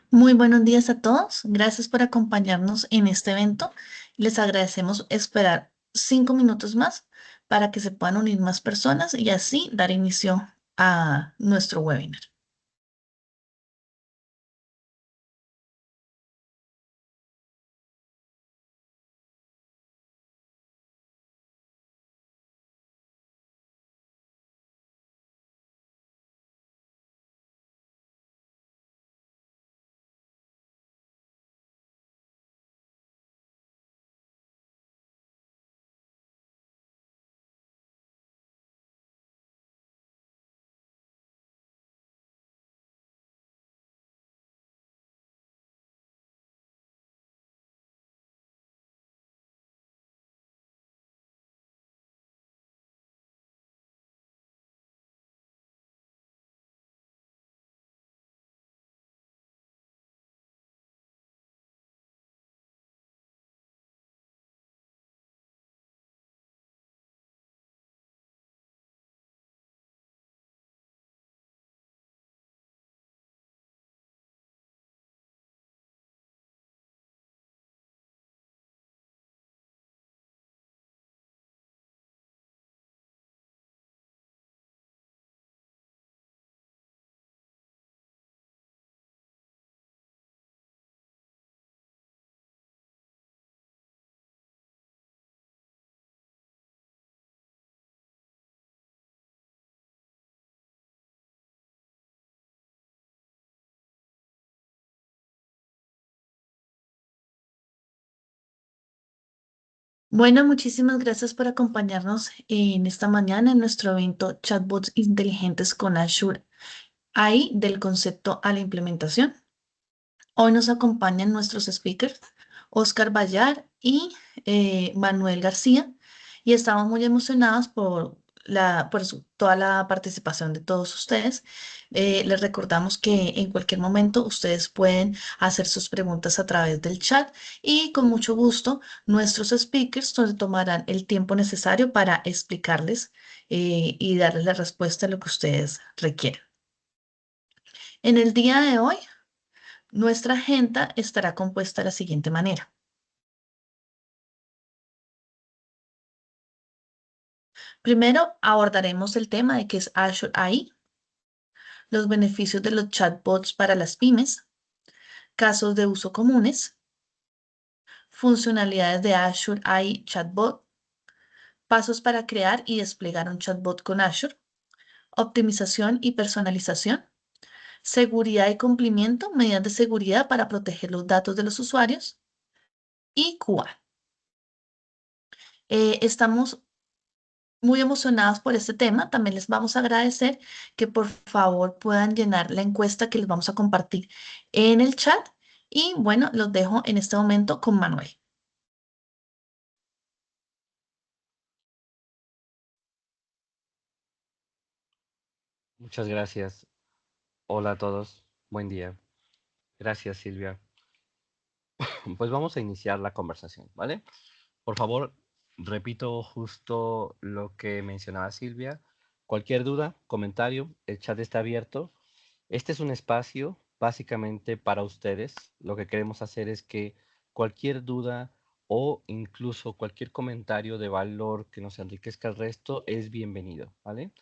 Muy buenos días a todos. Gracias por acompañarnos en este evento. Les agradecemos esperar 5 minutos más para que se puedan unir más personas y así dar inicio a nuestro webinar. Bueno, muchísimas gracias por acompañarnos en esta mañana en nuestro evento Chatbots Inteligentes con Azure AI del concepto a la implementación. Hoy nos acompañan nuestros speakers, Oscar Bayar y Manuel García, y estamos muy emocionados por toda la participación de todos ustedes. Les recordamos que en cualquier momento ustedes pueden hacer sus preguntas a través del chat y con mucho gusto nuestros speakers se tomarán el tiempo necesario para explicarles y darles la respuesta a lo que ustedes requieran. En el día de hoy, nuestra agenda estará compuesta de la siguiente manera. Primero, abordaremos el tema de qué es Azure AI, los beneficios de los chatbots para las pymes, casos de uso comunes, funcionalidades de Azure AI Chatbot, pasos para crear y desplegar un chatbot con Azure, optimización y personalización, seguridad y cumplimiento, medidas de seguridad para proteger los datos de los usuarios y QA. Estamos muy emocionados por este tema. También les vamos a agradecer que por favor puedan llenar la encuesta que les vamos a compartir en el chat. Y bueno, los dejo en este momento con Manuel. Muchas gracias. Hola a todos. Buen día. Gracias, Silvia. Pues vamos a iniciar la conversación, ¿vale? Por favor, repito justo lo que mencionaba Silvia. Cualquier duda, comentario, el chat está abierto. Este es un espacio básicamente para ustedes. Lo que queremos hacer es que cualquier duda o incluso cualquier comentario de valor que nos enriquezca el resto es bienvenido, ¿vale?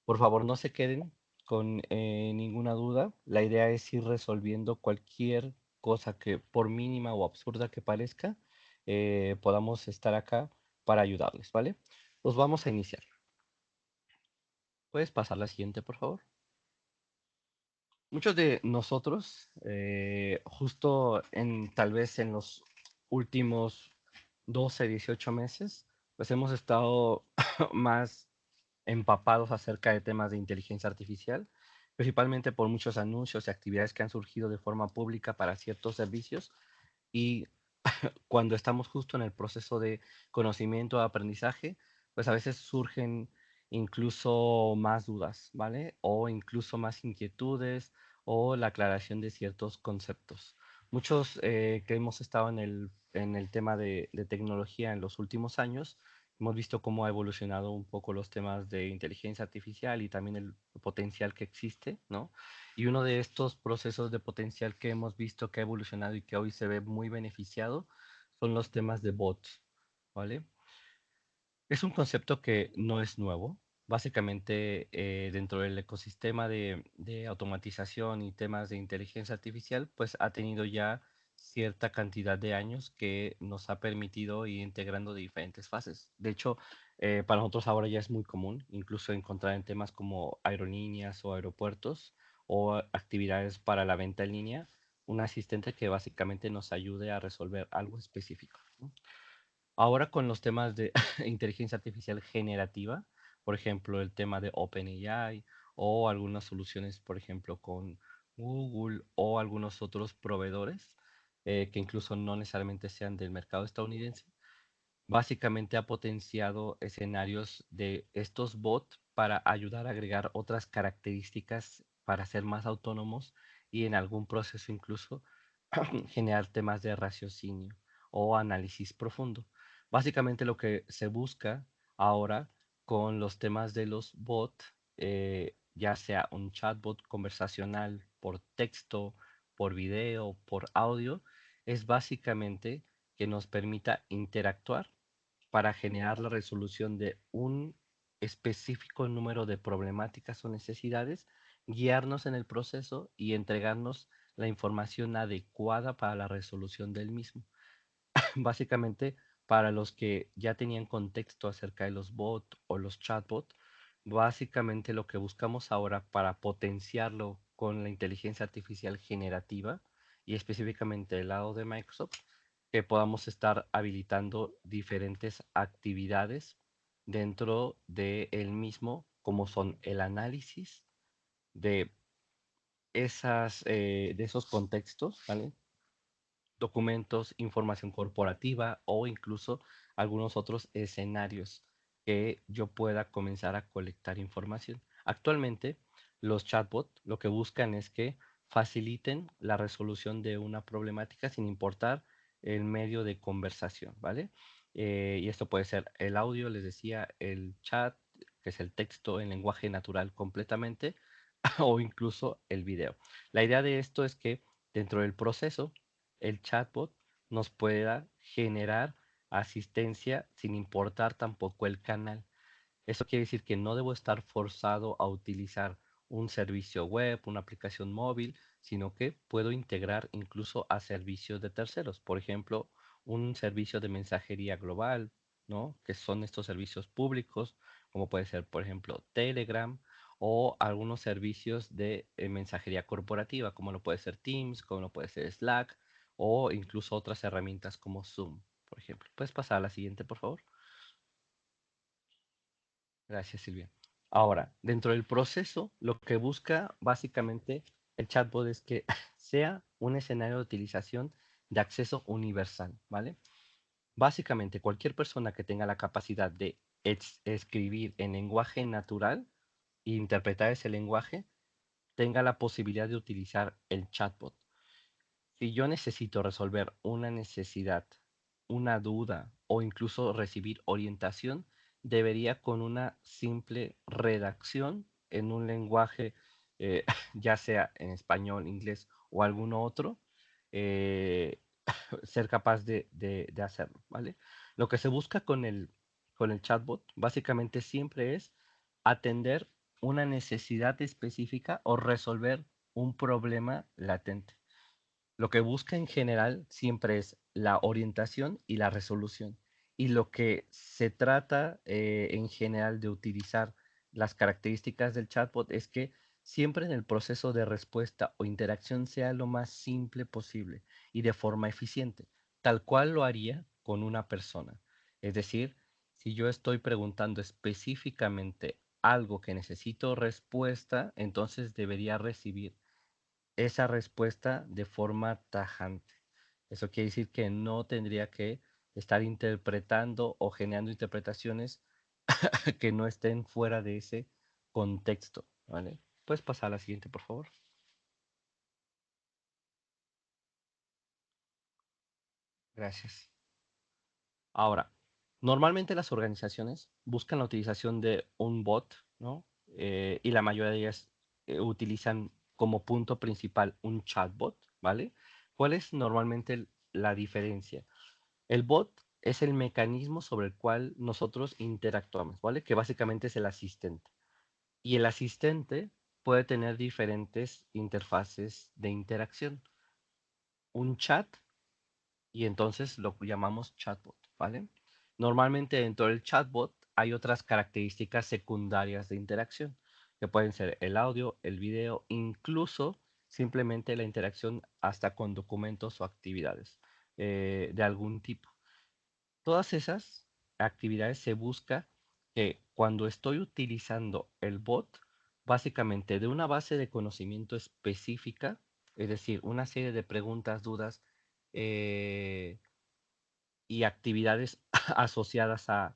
Por favor, no se queden con ninguna duda. La idea es ir resolviendo cualquier cosa que, por mínima o absurda que parezca, podamos estar acá para ayudarles, ¿vale? Pues vamos a iniciar. ¿Puedes pasar la siguiente, por favor? Muchos de nosotros, justo tal vez en los últimos 12, 18 meses, pues hemos estado más empapados acerca de temas de inteligencia artificial, principalmente por muchos anuncios y actividades que han surgido de forma pública para ciertos servicios. Y cuando estamos justo en el proceso de conocimiento, de aprendizaje, pues a veces surgen incluso más dudas, ¿vale? O incluso más inquietudes o la aclaración de ciertos conceptos. Muchos que hemos estado en el tema de tecnología en los últimos años, hemos visto cómo ha evolucionado un poco los temas de inteligencia artificial y también el potencial que existe, ¿no? Y uno de estos procesos de potencial que hemos visto que ha evolucionado y que hoy se ve muy beneficiado son los temas de bots, ¿vale? Es un concepto que no es nuevo. Básicamente, dentro del ecosistema de automatización y temas de inteligencia artificial, pues ha tenido ya cierta cantidad de años que nos ha permitido ir integrando de diferentes fases. De hecho, para nosotros ahora ya es muy común, incluso encontrar en temas como aerolíneas o aeropuertos o actividades para la venta en línea, un asistente que básicamente nos ayude a resolver algo específico, ¿no? Ahora con los temas de inteligencia artificial generativa, por ejemplo, el tema de OpenAI o algunas soluciones, por ejemplo, con Google o algunos otros proveedores, que incluso no necesariamente sean del mercado estadounidense, básicamente ha potenciado escenarios de estos bots para ayudar a agregar otras características para ser más autónomos y en algún proceso incluso generar temas de raciocinio o análisis profundo. Básicamente lo que se busca ahora con los temas de los bots, ya sea un chatbot conversacional por texto, por video, por audio, es básicamente que nos permita interactuar para generar la resolución de un específico número de problemáticas o necesidades, guiarnos en el proceso y entregarnos la información adecuada para la resolución del mismo. Básicamente, para los que ya tenían contexto acerca de los bots o los chatbots, básicamente lo que buscamos ahora para potenciarlo con la inteligencia artificial generativa y específicamente el lado de Microsoft, que podamos estar habilitando diferentes actividades dentro de el mismo, como son el análisis de de esos contextos, ¿vale? Documentos, información corporativa o incluso algunos otros escenarios que yo pueda comenzar a colectar información. Actualmente, los chatbots lo que buscan es que faciliten la resolución de una problemática sin importar el medio de conversación, ¿vale? Y esto puede ser el audio, les decía, el chat, que es el texto en lenguaje natural completamente, o incluso el video. La idea de esto es que dentro del proceso el chatbot nos pueda generar asistencia sin importar tampoco el canal. Eso quiere decir que no debo estar forzado a utilizar un servicio web, una aplicación móvil, sino que puedo integrar incluso a servicios de terceros. Por ejemplo, un servicio de mensajería global, ¿no? Que son estos servicios públicos, como puede ser, por ejemplo, Telegram o algunos servicios de mensajería corporativa, como lo puede ser Teams, como lo puede ser Slack o incluso otras herramientas como Zoom, por ejemplo. ¿Puedes pasar a la siguiente, por favor? Gracias, Silvia. Ahora, dentro del proceso, lo que busca básicamente el chatbot es que sea un escenario de utilización de acceso universal, ¿vale? Básicamente, cualquier persona que tenga la capacidad de escribir en lenguaje natural e interpretar ese lenguaje, tenga la posibilidad de utilizar el chatbot. Si yo necesito resolver una necesidad, una duda o incluso recibir orientación, debería con una simple redacción en un lenguaje, eh, ya sea en español, inglés o alguno otro, eh, ser capaz de hacerlo, ¿vale? Lo que se busca con el chatbot básicamente siempre es atender una necesidad específica o resolver un problema latente. Lo que busca en general siempre es la orientación y la resolución. Y lo que se trata en general de utilizar las características del chatbot es que siempre en el proceso de respuesta o interacción sea lo más simple posible y de forma eficiente, tal cual lo haría con una persona. Es decir, si yo estoy preguntando específicamente algo que necesito respuesta, entonces debería recibir esa respuesta de forma tajante. Eso quiere decir que no tendría que estar interpretando o generando interpretaciones que no estén fuera de ese contexto, ¿vale? Puedes pasar a la siguiente, por favor. Gracias. Ahora, Normalmente las organizaciones buscan la utilización de un bot, ¿no? Y la mayoría de ellas utilizan como punto principal un chatbot, ¿vale? ¿Cuál es normalmente la diferencia? El bot es el mecanismo sobre el cual nosotros interactuamos, ¿vale? Que básicamente es el asistente. Y el asistente puede tener diferentes interfaces de interacción. Un chat y entonces lo llamamos chatbot, ¿vale? Normalmente dentro del chatbot hay otras características secundarias de interacción, que pueden ser el audio, el video, incluso simplemente la interacción hasta con documentos o actividades de algún tipo. Todas esas actividades se busca que cuando estoy utilizando el bot, básicamente de una base de conocimiento específica, es decir, una serie de preguntas, dudas, eh, y actividades asociadas a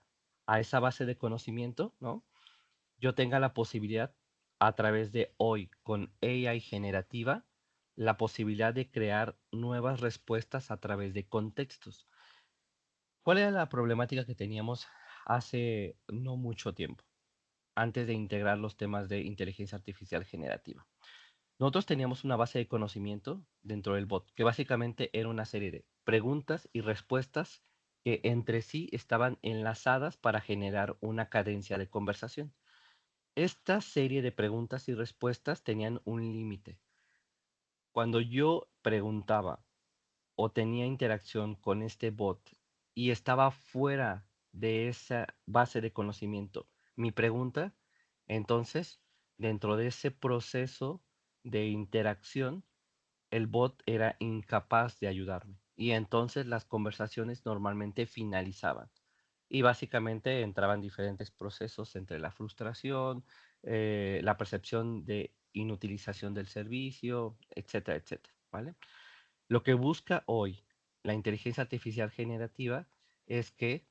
esa base de conocimiento, ¿no? Yo tenga la posibilidad a través de hoy con AI generativa, la posibilidad de crear nuevas respuestas a través de contextos. ¿Cuál era la problemática que teníamos hace no mucho tiempo, antes de integrar los temas de inteligencia artificial generativa? Nosotros teníamos una base de conocimiento dentro del bot, que básicamente era una serie de preguntas y respuestas que entre sí estaban enlazadas para generar una cadencia de conversación. Esta serie de preguntas y respuestas tenían un límite. Cuando yo preguntaba o tenía interacción con este bot y estaba fuera de esa base de conocimiento mi pregunta, entonces dentro de ese proceso de interacción, el bot era incapaz de ayudarme y entonces las conversaciones normalmente finalizaban y básicamente entraban diferentes procesos entre la frustración, la percepción de inutilización del servicio, etcétera, etcétera, ¿vale? Lo que busca hoy la inteligencia artificial generativa es que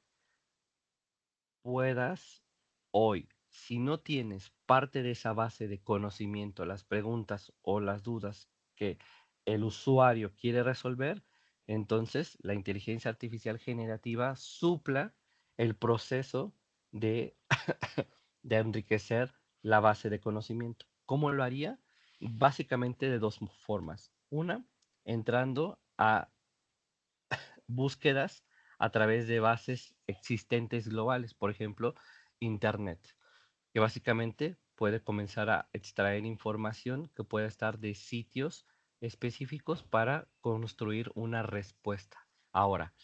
puedas hoy, si no tienes parte de esa base de conocimiento, las preguntas o las dudas que el usuario quiere resolver, entonces la inteligencia artificial generativa supla el proceso de, de enriquecer la base de conocimiento. ¿Cómo lo haría? Básicamente de dos formas. Una, entrando a búsquedas a través de bases existentes globales, por ejemplo, Internet, que básicamente puede comenzar a extraer información que puede estar de sitios específicos para construir una respuesta. Ahora,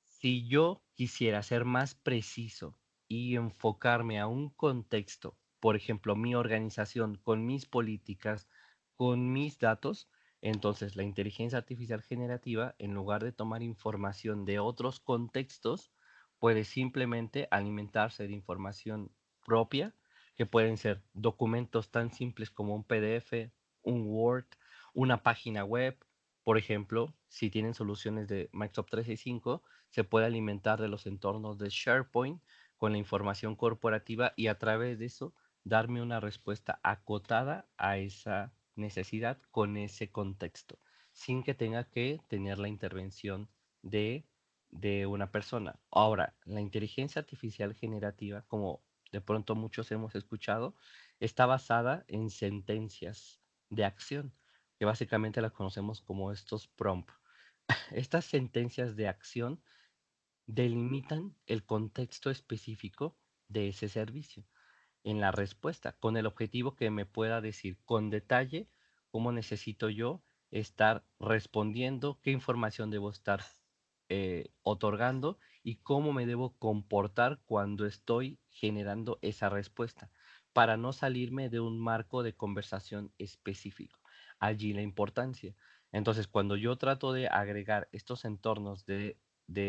si yo quisiera ser más preciso y enfocarme a un contexto, por ejemplo, mi organización con mis políticas, con mis datos, entonces la inteligencia artificial generativa, en lugar de tomar información de otros contextos, puede simplemente alimentarse de información propia, que pueden ser documentos tan simples como un PDF, un Word, una página web. Por ejemplo, si tienen soluciones de Microsoft 365, se puede alimentar de los entornos de SharePoint con la información corporativa y a través de eso darme una respuesta acotada a esa necesidad con ese contexto, sin que tenga que tener la intervención de, de una persona. Ahora, la inteligencia artificial generativa, como de pronto muchos hemos escuchado, está basada en sentencias de acción, que básicamente las conocemos como estos prompts. Estas sentencias de acción delimitan el contexto específico de ese servicio en la respuesta, con el objetivo que me pueda decir con detalle cómo necesito yo estar respondiendo, qué información debo estar otorgando y cómo me debo comportar cuando estoy generando esa respuesta, para no salirme de un marco de conversación específico. Allí la importancia. Entonces, cuando yo trato de agregar estos entornos de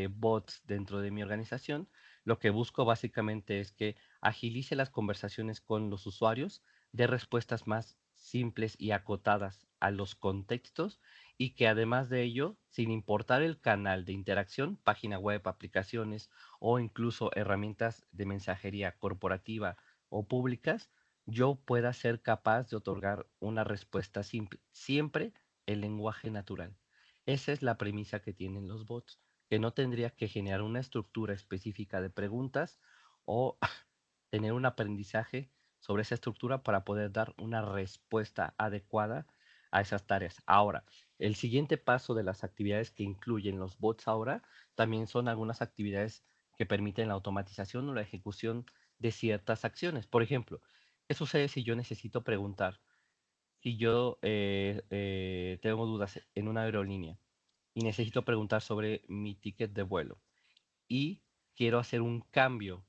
bots dentro de mi organización, lo que busco básicamente es que agilice las conversaciones con los usuarios, dé respuestas más simples y acotadas a los contextos y que además de ello, sin importar el canal de interacción, página web, aplicaciones o incluso herramientas de mensajería corporativa o públicas, yo pueda ser capaz de otorgar una respuesta simple, siempre el lenguaje natural. Esa es la premisa que tienen los bots, que no tendría que generar una estructura específica de preguntas o tener un aprendizaje sobre esa estructura para poder dar una respuesta adecuada a esas tareas. Ahora, el siguiente paso de las actividades que incluyen los bots ahora también son algunas actividades que permiten la automatización o la ejecución de ciertas acciones. Por ejemplo, ¿qué sucede si yo necesito preguntar? Si yo tengo dudas en una aerolínea y necesito preguntar sobre mi ticket de vuelo y quiero hacer un cambio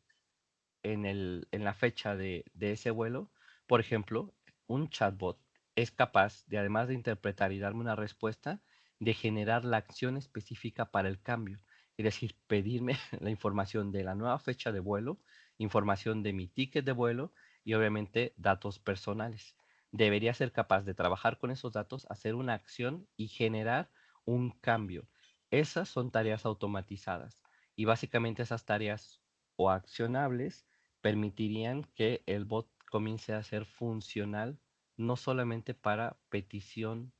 en la fecha de ese vuelo, por ejemplo, un chatbot es capaz de, además de interpretar y darme una respuesta, de generar la acción específica para el cambio. Es decir, pedirme la información de la nueva fecha de vuelo, información de mi ticket de vuelo y obviamente datos personales. Debería ser capaz de trabajar con esos datos, hacer una acción y generar un cambio. Esas son tareas automatizadas y básicamente esas tareas o accionables permitirían que el bot comience a ser funcional no solamente para petición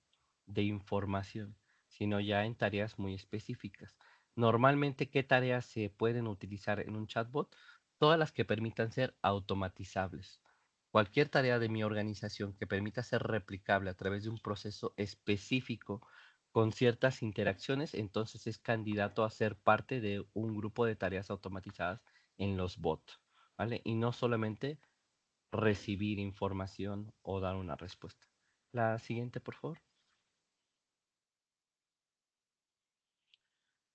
de información, sino ya en tareas muy específicas. Normalmente, ¿qué tareas se pueden utilizar en un chatbot? Todas las que permitan ser automatizables. Cualquier tarea de mi organización que permita ser replicable a través de un proceso específico con ciertas interacciones, entonces es candidato a ser parte de un grupo de tareas automatizadas en los bots, ¿vale? Y no solamente recibir información o dar una respuesta. La siguiente, por favor.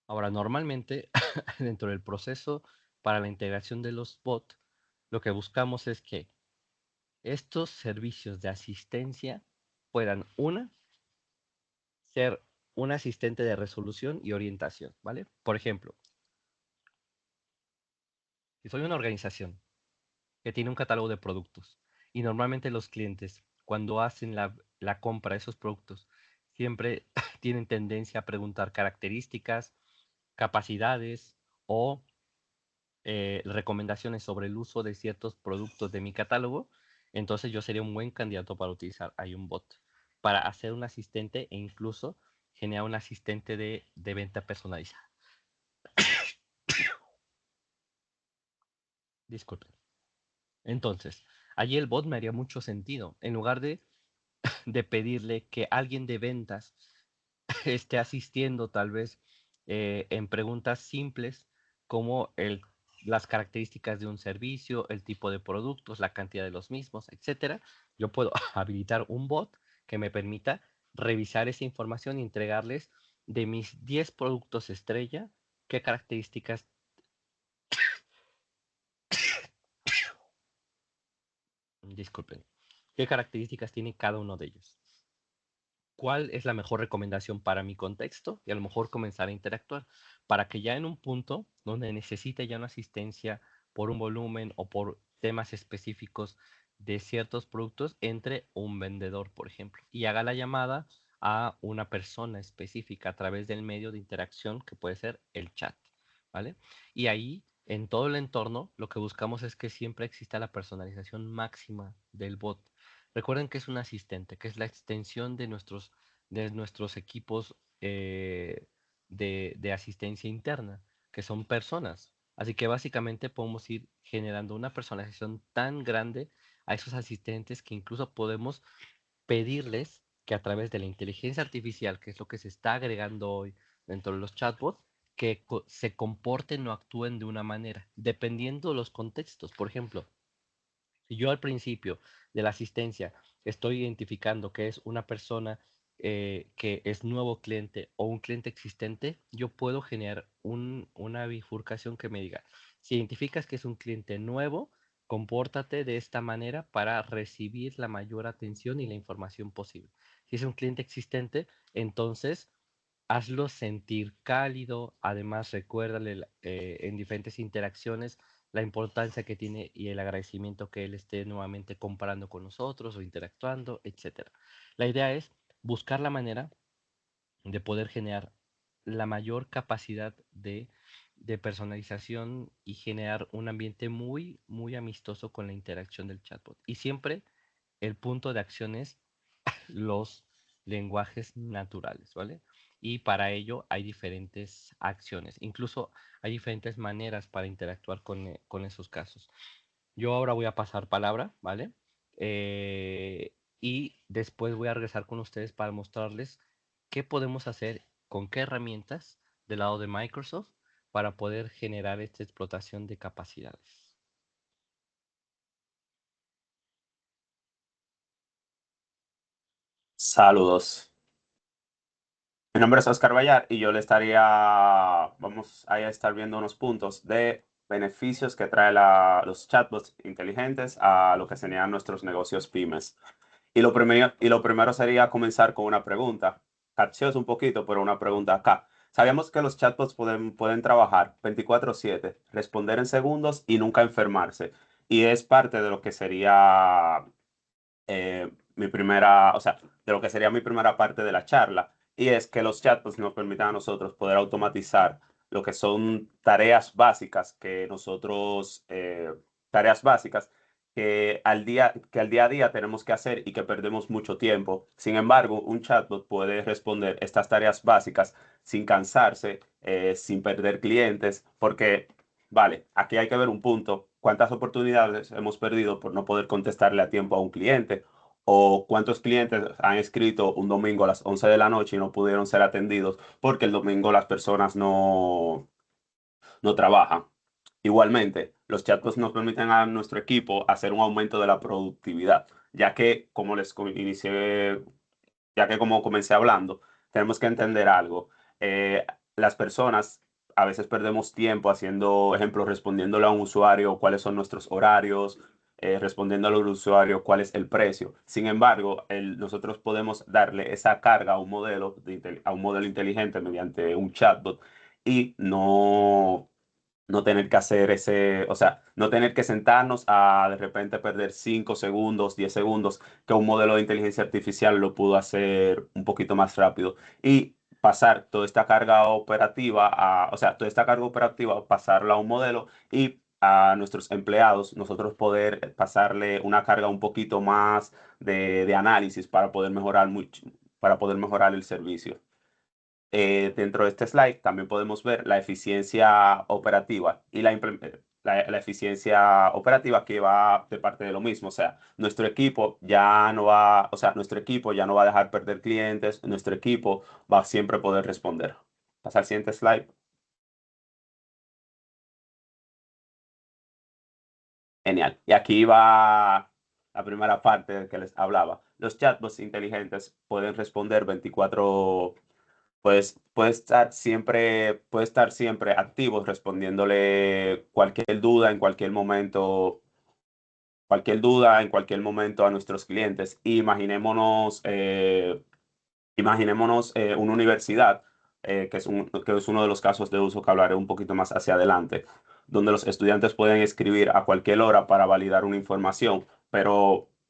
Ahora, normalmente, dentro del proceso para la integración de los bots, lo que buscamos es que estos servicios de asistencia puedan, una, ser un asistente de resolución y orientación, ¿vale? Por ejemplo, si soy una organización que tiene un catálogo de productos y normalmente los clientes, cuando hacen la compra de esos productos, siempre tienen tendencia a preguntar características, capacidades o recomendaciones sobre el uso de ciertos productos de mi catálogo, entonces yo sería un buen candidato para utilizar ahí un bot, para hacer un asistente e incluso generar un asistente de venta personalizada. Disculpen. Entonces, allí el bot me haría mucho sentido. En lugar de pedirle que alguien de ventas esté asistiendo tal vez en preguntas simples como las características de un servicio, el tipo de productos, la cantidad de los mismos, etcétera. Yo puedo habilitar un bot que me permita revisar esa información y entregarles de mis 10 productos estrella, qué características, disculpen, qué características tiene cada uno de ellos. ¿Cuál es la mejor recomendación para mi contexto? Y a lo mejor comenzar a interactuar para que ya en un punto donde necesite ya una asistencia por un volumen o por temas específicos de ciertos productos, entre un vendedor, por ejemplo, y haga la llamada a una persona específica a través del medio de interacción que puede ser el chat, ¿vale? Y ahí, en todo el entorno, lo que buscamos es que siempre exista la personalización máxima del bot. Recuerden que es un asistente, que es la extensión de nuestros equipos de asistencia interna, que son personas. Así que básicamente podemos ir generando una personalización tan grande a esos asistentes que incluso podemos pedirles que a través de la inteligencia artificial, que es lo que se está agregando hoy dentro de los chatbots, que se comporten o actúen de una manera, dependiendo de los contextos. Por ejemplo, si yo al principio de la asistencia estoy identificando que es una persona que es nuevo cliente o un cliente existente, yo puedo generar una bifurcación que me diga, si identificas que es un cliente nuevo, compórtate de esta manera para recibir la mayor atención y la información posible. Si es un cliente existente, entonces hazlo sentir cálido, además recuérdale en diferentes interacciones la importancia que tiene y el agradecimiento que él esté nuevamente comparando con nosotros o interactuando, etcétera. La idea es buscar la manera de poder generar la mayor capacidad de personalización y generar un ambiente muy, muy amistoso con la interacción del chatbot. Y siempre el punto de acción es los lenguajes naturales, ¿vale? y para ello hay diferentes acciones. Incluso hay diferentes maneras para interactuar con esos casos. Yo ahora voy a pasar palabra, ¿vale? Y después voy a regresar con ustedes para mostrarles qué podemos hacer, con qué herramientas del lado de Microsoft para poder generar esta explotación de capacidades. Saludos. Mi nombre es Oscar Bayar y yo le estaría, vamos a estar viendo unos puntos de beneficios que trae los chatbots inteligentes a lo que serían nuestros negocios pymes. Y lo primero sería comenzar con una pregunta. Capciosa un poquito, pero una pregunta acá. Sabíamos que los chatbots pueden trabajar 24/7, responder en segundos y nunca enfermarse. Y es parte de lo que sería mi primera, o sea, de lo que sería mi primera parte de la charla, y es que los chatbots nos permitan a nosotros poder automatizar lo que son tareas básicas que al día a día tenemos que hacer y que perdemos mucho tiempo. Sin embargo, un chatbot puede responder estas tareas básicas sin cansarse, sin perder clientes, porque, vale, aquí hay que ver un punto. ¿Cuántas oportunidades hemos perdido por no poder contestarle a tiempo a un cliente? ¿O cuántos clientes han escrito un domingo a las 11 de la noche y no pudieron ser atendidos porque el domingo las personas no trabajan? Igualmente, los chatbots nos permiten a nuestro equipo hacer un aumento de la productividad, ya que, como comencé hablando, tenemos que entender algo. Las personas a veces perdemos tiempo haciendo, ejemplo, respondiéndole a un usuario cuáles son nuestros horarios, respondiéndole al usuario cuál es el precio. Sin embargo, nosotros podemos darle esa carga a a un modelo inteligente mediante un chatbot y no tener que hacer o sea, no tener que sentarnos a de repente perder 5 segundos, 10 segundos, que un modelo de inteligencia artificial lo pudo hacer un poquito más rápido y pasar toda esta carga operativa o sea, toda esta carga operativa, pasarla a un modelo y a nuestros empleados, nosotros poder pasarle una carga un poquito más de análisis para poder mejorar el servicio. Dentro de este slide también podemos ver la eficiencia operativa y la eficiencia operativa que va de parte de lo mismo. O sea, nuestro equipo ya no va a dejar perder clientes, nuestro equipo va a siempre poder responder. Pasa al siguiente slide. Genial. Y aquí va la primera parte que les hablaba. Los chatbots inteligentes pueden responder 24. Pues puede estar siempre activo respondiéndole cualquier duda en cualquier momento a nuestros clientes. Imaginémonos una universidad, que es uno de los casos de uso que hablaré un poquito más hacia adelante, donde los estudiantes pueden escribir a cualquier hora para validar una información,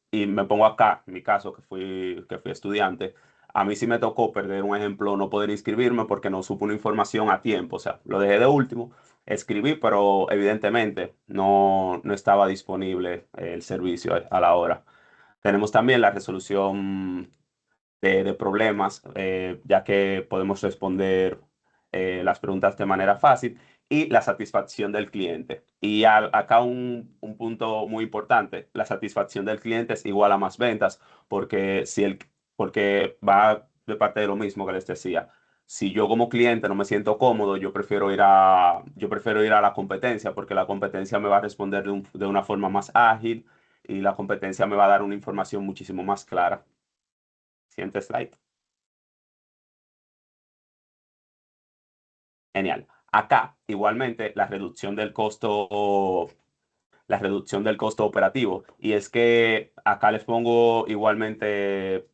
y me pongo acá, en mi caso, que fui estudiante, a mí sí me tocó perder un ejemplo, no poder inscribirme porque no supe una información a tiempo, o sea, lo dejé de último, escribí, pero evidentemente no estaba disponible el servicio a la hora. Tenemos también la resolución de problemas, ya que podemos responder las preguntas de manera fácil y la satisfacción del cliente. Y acá un punto muy importante, la satisfacción del cliente es igual a más ventas, porque, porque va de parte de lo mismo que les decía. Si yo como cliente no me siento cómodo, yo prefiero ir a la competencia, porque la competencia me va a responder de una forma más ágil y la competencia me va a dar una información muchísimo más clara. Siguiente slide. Genial. Acá, igualmente, la reducción del costo operativo. Y es que acá les pongo igualmente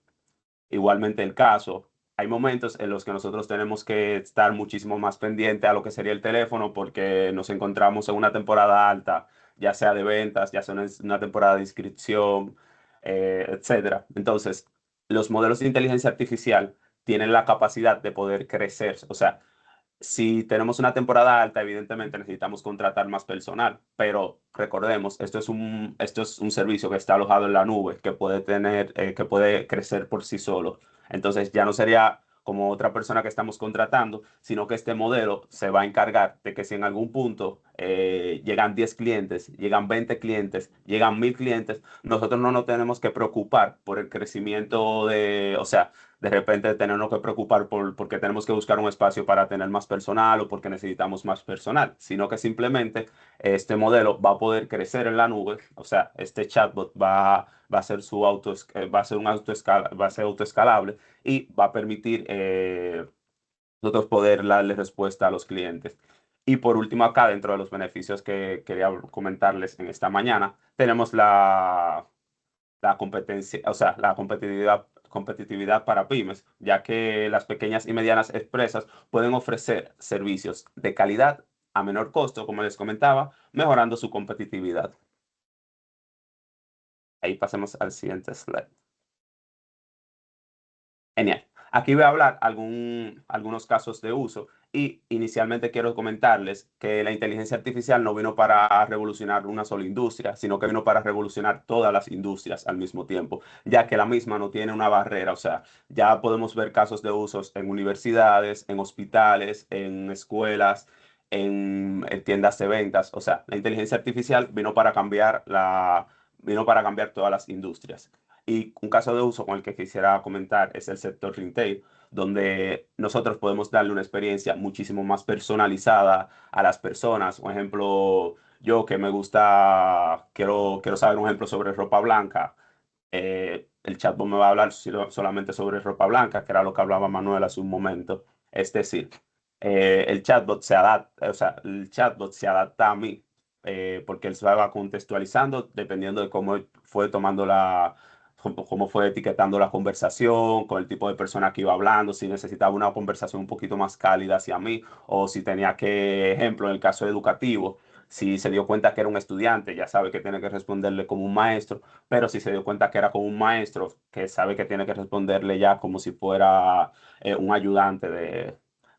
el caso. Hay momentos en los que nosotros tenemos que estar muchísimo más pendiente a lo que sería el teléfono porque nos encontramos en una temporada alta, ya sea de ventas, ya sea una temporada de inscripción, etcétera. Entonces, los modelos de inteligencia artificial tienen la capacidad de poder crecer. O sea, si tenemos una temporada alta, evidentemente necesitamos contratar más personal, pero recordemos, esto es un servicio que está alojado en la nube, que puede crecer por sí solo. Entonces ya no sería como otra persona que estamos contratando, sino que este modelo se va a encargar de que si en algún punto llegan 10 clientes, llegan 20 clientes, llegan 1000 clientes, nosotros no nos tenemos que preocupar por el crecimiento o sea, de repente tenernos que preocupar porque tenemos que buscar un espacio para tener más personal o porque necesitamos más personal, sino que simplemente este modelo va a poder crecer en la nube, o sea, este chatbot va a ser va a ser va a ser autoescalable y va a permitir nosotros poder darle respuesta a los clientes. Y por último, acá dentro de los beneficios que quería comentarles en esta mañana, tenemos la competencia, o sea, la competitividad para pymes, ya que las pequeñas y medianas empresas pueden ofrecer servicios de calidad a menor costo, como les comentaba, mejorando su competitividad. Ahí pasemos al siguiente slide. Genial. Aquí voy a hablar algunos casos de uso y inicialmente quiero comentarles que la inteligencia artificial no vino para revolucionar una sola industria, sino que vino para revolucionar todas las industrias al mismo tiempo, ya que la misma no tiene una barrera. O sea, ya podemos ver casos de usos en universidades, en hospitales, en escuelas, en tiendas de ventas. O sea, la inteligencia artificial vino para cambiar todas las industrias. Y un caso de uso con el que quisiera comentar es el sector retail, donde nosotros podemos darle una experiencia muchísimo más personalizada a las personas. Por ejemplo, yo que me gusta, quiero saber un ejemplo sobre ropa blanca. El chatbot me va a hablar solamente sobre ropa blanca, que era lo que hablaba Manuel hace un momento. Es decir, el chatbot se adapta, o sea, el chatbot se adapta a mí, porque él se va contextualizando dependiendo de cómo fue tomando cómo fue etiquetando la conversación, con el tipo de persona que iba hablando, si necesitaba una conversación un poquito más cálida hacia mí, o si tenía que, ejemplo, en el caso educativo, si se dio cuenta que era un estudiante, ya sabe que tiene que responderle como un maestro, pero si se dio cuenta que era como un maestro, que sabe que tiene que responderle ya como si fuera un ayudante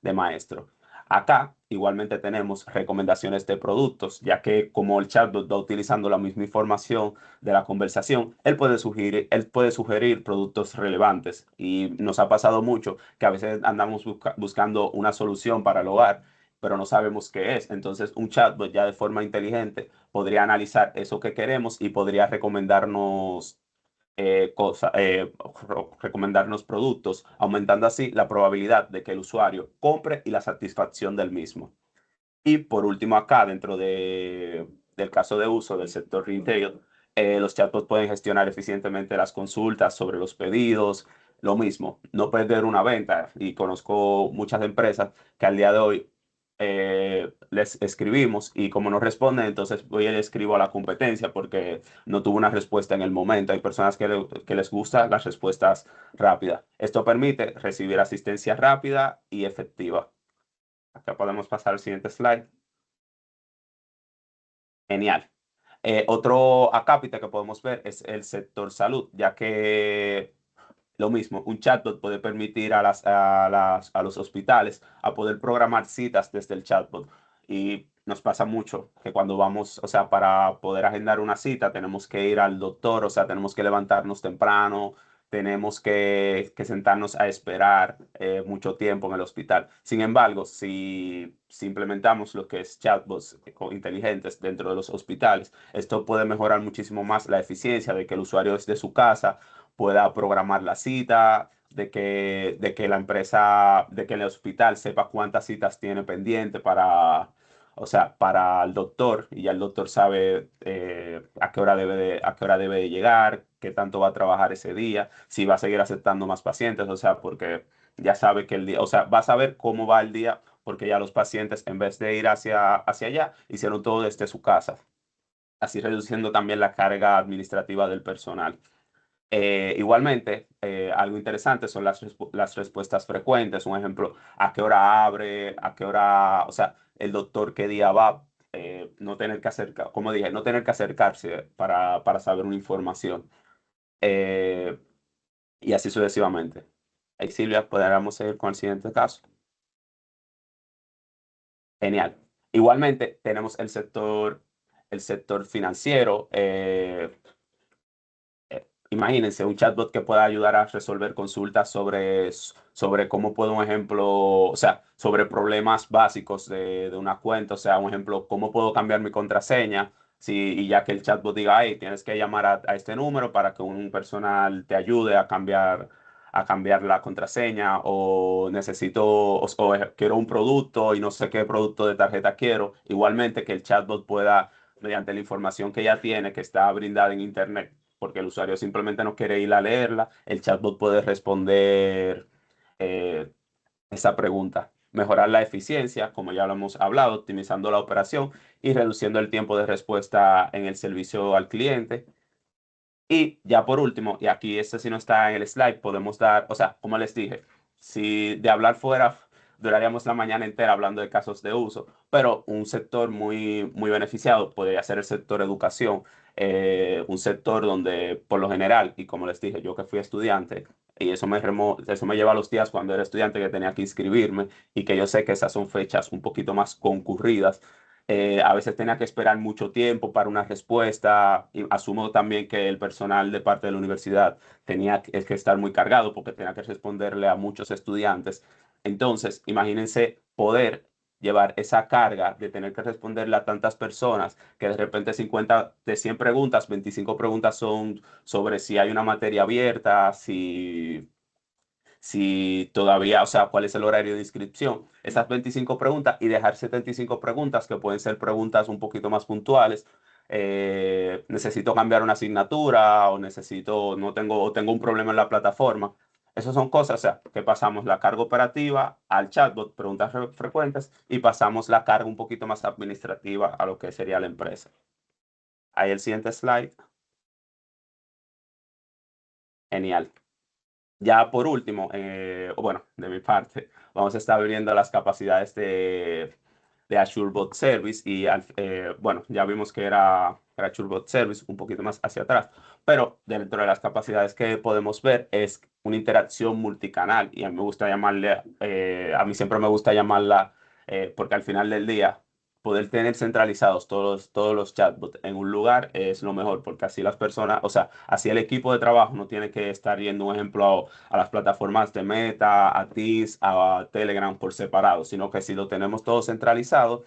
de maestro. Acá igualmente tenemos recomendaciones de productos, ya que como el chatbot va utilizando la misma información de la conversación, él puede sugerir productos relevantes. Y nos ha pasado mucho que a veces andamos buscando una solución para el hogar, pero no sabemos qué es. Entonces, un chatbot ya de forma inteligente podría analizar eso que queremos y podría recomendarnos productos, aumentando así la probabilidad de que el usuario compre y la satisfacción del mismo. Y por último, acá dentro del caso de uso del sector retail, los chatbots pueden gestionar eficientemente las consultas sobre los pedidos. Lo mismo, no perder una venta. Y conozco muchas empresas que al día de hoy les escribimos y como no responden, entonces voy y le escribo a la competencia porque no tuvo una respuesta en el momento. Hay personas que les gustan las respuestas rápidas. Esto permite recibir asistencia rápida y efectiva. Acá podemos pasar al siguiente slide. Genial. Otro acápite que podemos ver es el sector salud, ya que lo mismo, un chatbot puede permitir a los hospitales a poder programar citas desde el chatbot. Y nos pasa mucho que cuando vamos, o sea, para poder agendar una cita, tenemos que ir al doctor, o sea, tenemos que levantarnos temprano, tenemos que sentarnos a esperar mucho tiempo en el hospital. Sin embargo, si implementamos lo que es chatbots inteligentes dentro de los hospitales, esto puede mejorar muchísimo más la eficiencia de que el usuario desde su casa pueda programar la cita, de que la empresa, de que el hospital sepa cuántas citas tiene pendiente o sea, para el doctor, y ya el doctor sabe a qué hora debe de llegar, qué tanto va a trabajar ese día, si va a seguir aceptando más pacientes, o sea, porque ya sabe que el día, o sea, va a saber cómo va el día, porque ya los pacientes, en vez de ir hacia allá, hicieron todo desde su casa, así reduciendo también la carga administrativa del personal. Igualmente, algo interesante son las respuestas frecuentes. Un ejemplo, a qué hora abre, a qué hora, o sea, el doctor qué día va, no tener que como dije, no tener que acercarse para saber una información. Eh, y así sucesivamente. Ahí, Silvia, podríamos seguir con el siguiente caso. Genial. Igualmente, tenemos el sector financiero. imagínense un chatbot que pueda ayudar a resolver consultas sobre cómo puedo, un ejemplo, o sea, sobre problemas básicos de una cuenta, o sea, un ejemplo, cómo puedo cambiar mi contraseña. Sí, y ya que el chatbot diga, hey, tienes que llamar a este número para que un personal te ayude a cambiar la contraseña, o necesito, quiero un producto y no sé qué producto de tarjeta quiero. Igualmente que el chatbot pueda, mediante la información que ya tiene, que está brindada en Internet, porque el usuario simplemente no quiere ir a leerla, el chatbot puede responder eh, esa pregunta. Mejorar la eficiencia, como ya lo hemos hablado, optimizando la operación y reduciendo el tiempo de respuesta en el servicio al cliente. Y ya por último, y aquí este sí no está en el slide, podemos dar, o sea, como les dije, si de hablar fuera, duraríamos la mañana entera hablando de casos de uso, pero un sector muy beneficiado podría ser el sector educación, un sector donde por lo general, y como les dije, yo que fui estudiante, y eso me lleva a los días cuando era estudiante que tenía que inscribirme, y que yo sé que esas son fechas un poquito más concurridas. A veces tenía que esperar mucho tiempo para una respuesta. Y asumo también que el personal de parte de la universidad que estar muy cargado porque tenía que responderle a muchos estudiantes. Entonces, imagínense poder llevar esa carga de tener que responderle a tantas personas que de repente 50 de 100 preguntas, 25 preguntas son sobre si hay una materia abierta, si todavía, o sea, cuál es el horario de inscripción, esas 25 preguntas, y dejar 75 preguntas que pueden ser preguntas un poquito más puntuales. Necesito cambiar una asignatura, o o tengo un problema en la plataforma. Esas son cosas, o sea, que pasamos la carga operativa al chatbot, preguntas frecuentes, y pasamos la carga un poquito más administrativa a lo que sería la empresa. Ahí el siguiente slide. Genial. Ya por último, o bueno, de mi parte, vamos a estar viendo las capacidades de Azure Bot Service y bueno, ya vimos que era Azure Bot Service un poquito más hacia atrás, pero dentro de las capacidades que podemos ver es una interacción multicanal, y a mí me gusta llamarle, a mí siempre me gusta llamarla, porque al final del día poder tener centralizados todos los chatbots en un lugar es lo mejor, porque así las personas, o sea, así el equipo de trabajo no tiene que estar yendo, un ejemplo, a las plataformas de Meta, a Teams, a Telegram por separado, sino que si lo tenemos todo centralizado,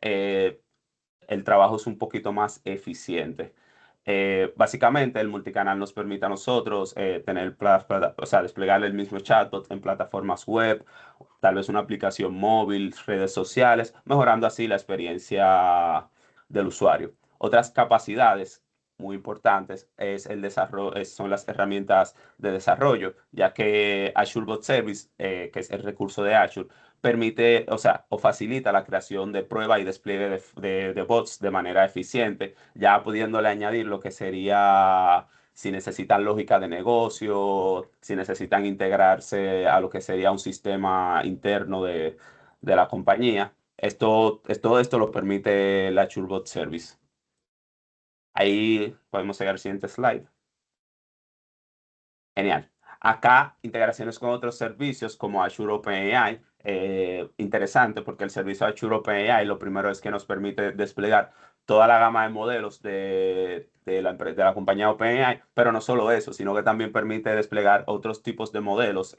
eh, el trabajo es un poquito más eficiente. Básicamente, el multicanal nos permite a nosotros tener, o sea, desplegar el mismo chatbot en plataformas web, tal vez una aplicación móvil, redes sociales, mejorando así la experiencia del usuario. Otras capacidades muy importantes es el desarrollo, son las herramientas de desarrollo, ya que Azure Bot Service, que es el recurso de Azure, permite, o sea, o facilita la creación de prueba y despliegue de bots de manera eficiente, ya pudiéndole añadir lo que sería si necesitan lógica de negocio, si necesitan integrarse a lo que sería un sistema interno de la compañía. Todo esto lo permite la ChureBot Service. Ahí podemos seguir al siguiente slide. Genial. Acá, integraciones con otros servicios como Azure OpenAI. Interesante porque el servicio de Azure OpenAI lo primero es que nos permite desplegar toda la gama de modelos de la compañía OpenAI, pero no solo eso, sino que también permite desplegar otros tipos de modelos.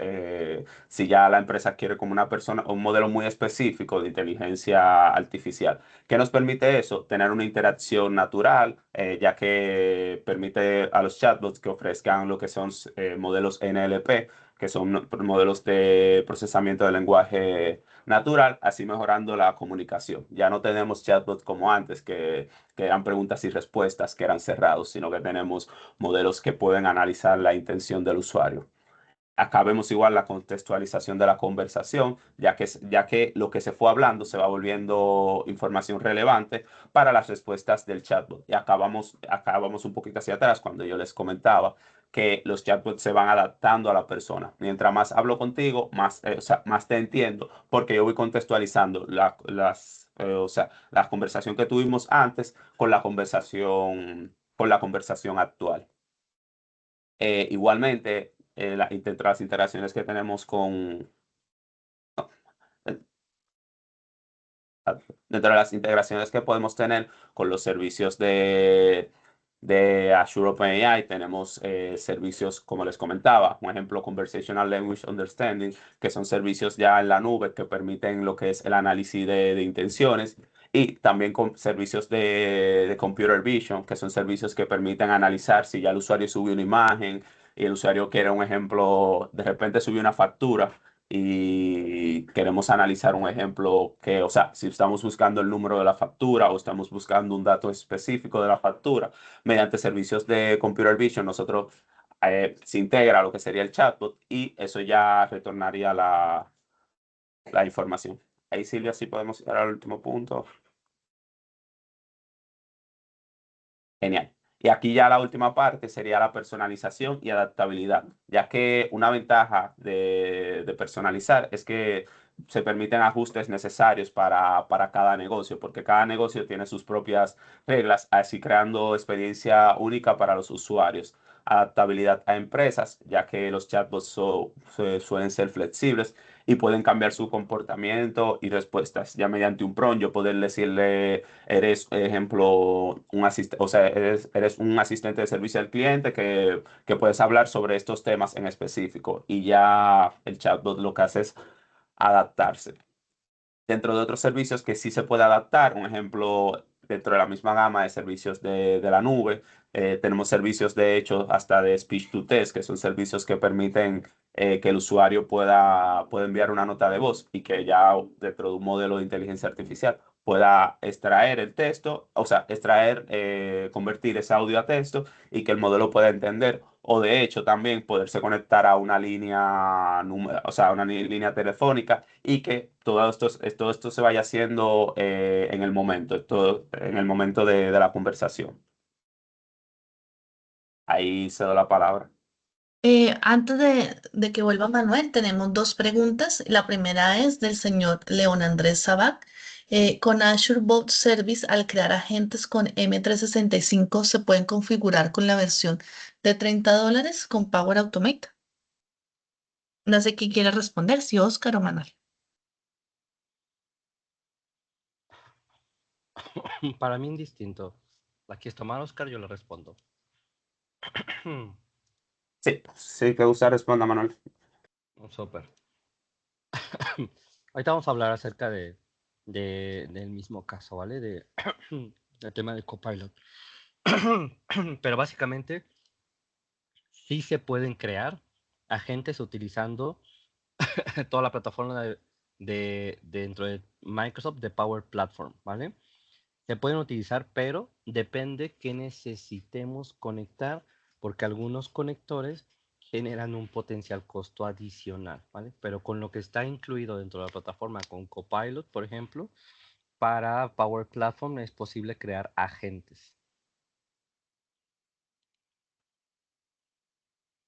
Si ya la empresa quiere como un modelo muy específico de inteligencia artificial. ¿Qué nos permite eso? Tener una interacción natural, ya que permite a los chatbots que ofrezcan lo que son modelos NLP, que son modelos de procesamiento de lenguaje natural, así mejorando la comunicación. Ya no tenemos chatbots como antes, que eran preguntas y respuestas, que eran cerrados, sino que tenemos modelos que pueden analizar la intención del usuario. Acá vemos igual la contextualización de la conversación, ya que lo que se fue hablando se va volviendo información relevante para las respuestas del chatbot. Y acá vamos un poquito hacia atrás cuando yo les comentaba que los chatbots se van adaptando a la persona. Mientras más hablo contigo, o sea, más te entiendo, porque yo voy contextualizando o sea, la conversación que tuvimos antes con la conversación actual. Igualmente, dentro de las interacciones que tenemos eh, dentro de las integraciones que podemos tener con los servicios de Azure OpenAI tenemos servicios, como les comentaba, un ejemplo, Conversational Language Understanding, que son servicios ya en la nube que permiten lo que es el análisis de intenciones, y también con servicios de Computer Vision, que son servicios que permiten analizar si ya el usuario subió una imagen y el usuario quiere un ejemplo, de repente subió una factura y queremos analizar un ejemplo que, o sea, si estamos buscando el número de la factura o estamos buscando un dato específico de la factura, mediante servicios de Computer Vision, nosotros se integra lo que sería el chatbot y eso ya retornaría la información. Ahí, Silvia, sí podemos ir al último punto. Genial. Y aquí ya la última parte sería la personalización y adaptabilidad, ya que una ventaja de personalizar es que se permiten ajustes necesarios para cada negocio, porque cada negocio tiene sus propias reglas, así creando experiencia única para los usuarios. Adaptabilidad a empresas, ya que los chatbots suelen ser flexibles y pueden cambiar su comportamiento y respuestas. Ya mediante un prompt, yo poder decirle eres, ejemplo, un asistente, o sea, eres un asistente de servicio al cliente que puedes hablar sobre estos temas en específico y ya el chatbot lo que hace es adaptarse. Dentro de otros servicios que sí se puede adaptar, un ejemplo, dentro de la misma gama de servicios de la nube, tenemos servicios de hecho hasta de speech to text, que son servicios que permiten que el usuario pueda enviar una nota de voz y que ya dentro de un modelo de inteligencia artificial pueda extraer el texto, o sea, convertir ese audio a texto y que el modelo pueda entender. O de hecho también poderse conectar a una línea, o sea, una línea telefónica y que todo esto se vaya haciendo en el momento, en el momento de la conversación. Ahí cedo la palabra. Antes de que vuelva Manuel, tenemos dos preguntas. La primera es del señor León Andrés Sabac. Con Azure Bot Service, al crear agentes con M365, ¿se pueden configurar con la versión de $30 con Power Automate? No sé quién quiere responder, si Oscar o Manuel. Para mí indistinto. Aquí es tomar Oscar, yo le respondo. Sí, sí, que usted responda, Manuel. Súper. Ahorita vamos a hablar acerca del mismo caso, ¿vale? Del tema de Copilot. Pero básicamente sí se pueden crear agentes utilizando toda la plataforma dentro de Microsoft de Power Platform, ¿vale? Se pueden utilizar, pero depende que necesitemos conectar, porque algunos conectores generan un potencial costo adicional, ¿vale? Pero con lo que está incluido dentro de la plataforma con Copilot, por ejemplo, para Power Platform es posible crear agentes.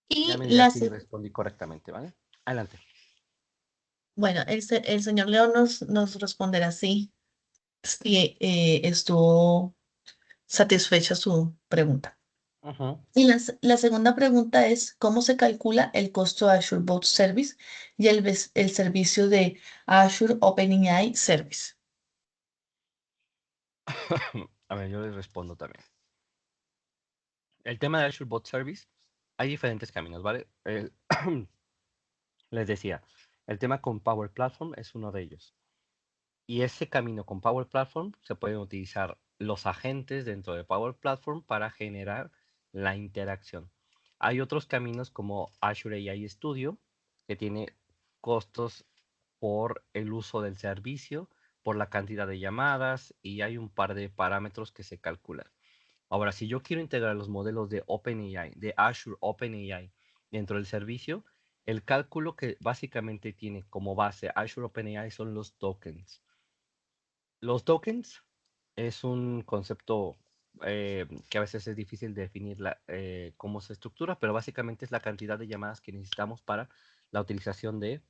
Ya Y me dirás la, si respondí correctamente, ¿vale? Adelante. bueno, el señor León nos responderá si estuvo satisfecha su pregunta. Ujú. Y la segunda pregunta es, ¿cómo se calcula el costo de Azure Boat Service y el servicio de Azure OpenAI Service? A ver, yo les respondo también. El tema de Azure Bot Service, hay diferentes caminos, ¿vale? Les decía, el tema con Power Platform es uno de ellos. Y ese camino con Power Platform se pueden utilizar los agentes dentro de Power Platform para generar la interacción. Hay otros caminos como Azure AI Studio, que tiene costos por el uso del servicio, por la cantidad de llamadas y hay un par de parámetros que se calculan. Ahora, si yo quiero integrar los modelos de OpenAI, de Azure OpenAI dentro del servicio, el cálculo que básicamente tiene como base Azure OpenAI son los tokens. Los tokens es un concepto que a veces es difícil de definir cómo se estructura, pero básicamente es la cantidad de llamadas que necesitamos para la utilización de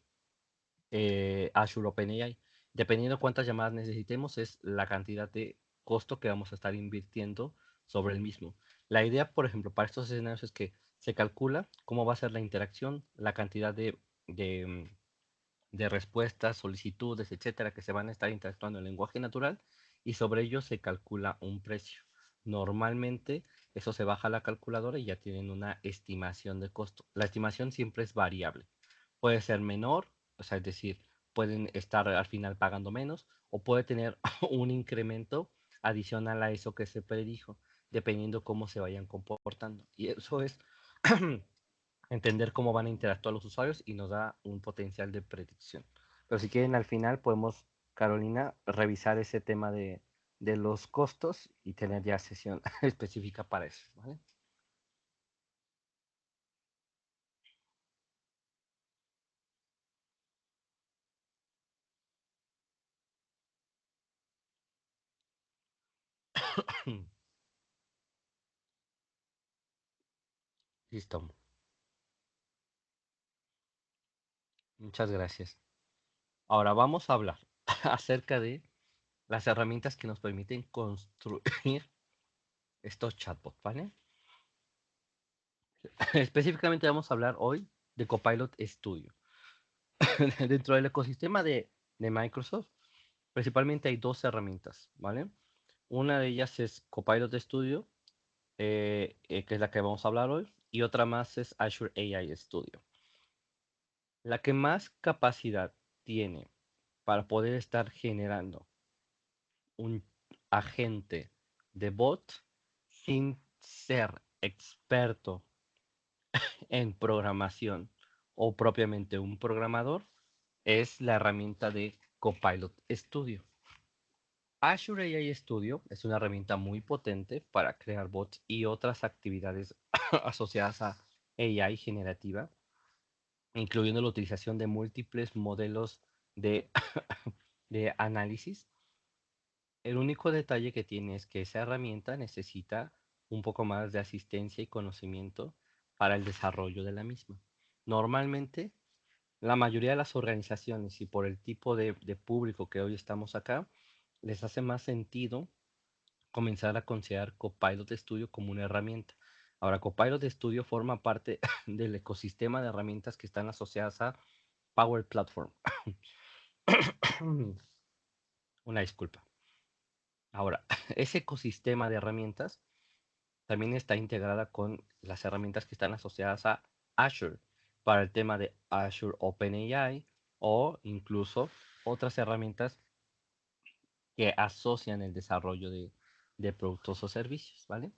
Azure OpenAI. Dependiendo cuántas llamadas necesitemos, es la cantidad de costo que vamos a estar invirtiendo sobre el mismo. La idea, por ejemplo, para estos escenarios es que se calcula cómo va a ser la interacción, la cantidad de, de respuestas, solicitudes, etcétera, que se van a estar interactuando en lenguaje natural y sobre ello se calcula un precio. Normalmente Eso se baja a la calculadora y ya tienen una estimación de costo. La estimación siempre es variable. Puede ser menor, o sea, es decir, pueden estar al final pagando menos o puede tener un incremento adicional a eso que se predijo, dependiendo cómo se vayan comportando. Y eso es entender cómo van a interactuar los usuarios y nos da un potencial de predicción. Pero si quieren, al final podemos, Carolina, revisar ese tema de los costos y tener ya sesión específica para eso, ¿vale? Listo. Muchas gracias. Ahora vamos a hablar acerca de las herramientas que nos permiten construir estos chatbots, ¿vale? Específicamente vamos a hablar hoy de Copilot Studio. Dentro del ecosistema de Microsoft, principalmente hay dos herramientas, ¿vale? Una de ellas es Copilot Studio, que es la que vamos a hablar hoy, y otra más es Azure AI Studio. La que más capacidad tiene para poder estar generando un agente de bot sin ser experto en programación o propiamente un programador es la herramienta de Copilot Studio. Azure AI Studio es una herramienta muy potente para crear bots y otras actividades asociadas a AI generativa, incluyendo la utilización de múltiples modelos de, de análisis. El único detalle que tiene es que esa herramienta necesita un poco más de asistencia y conocimiento para el desarrollo de la misma. Normalmente, la mayoría de las organizaciones y por el tipo de público que hoy estamos acá, les hace más sentido comenzar a considerar Copilot Studio como una herramienta. Ahora, Copilot Studio forma parte del ecosistema de herramientas que están asociadas a Power Platform. Una disculpa. Ahora, ese ecosistema de herramientas también está integrada con las herramientas que están asociadas a Azure para el tema de Azure OpenAI o incluso otras herramientas que asocian el desarrollo de productos o servicios, ¿vale?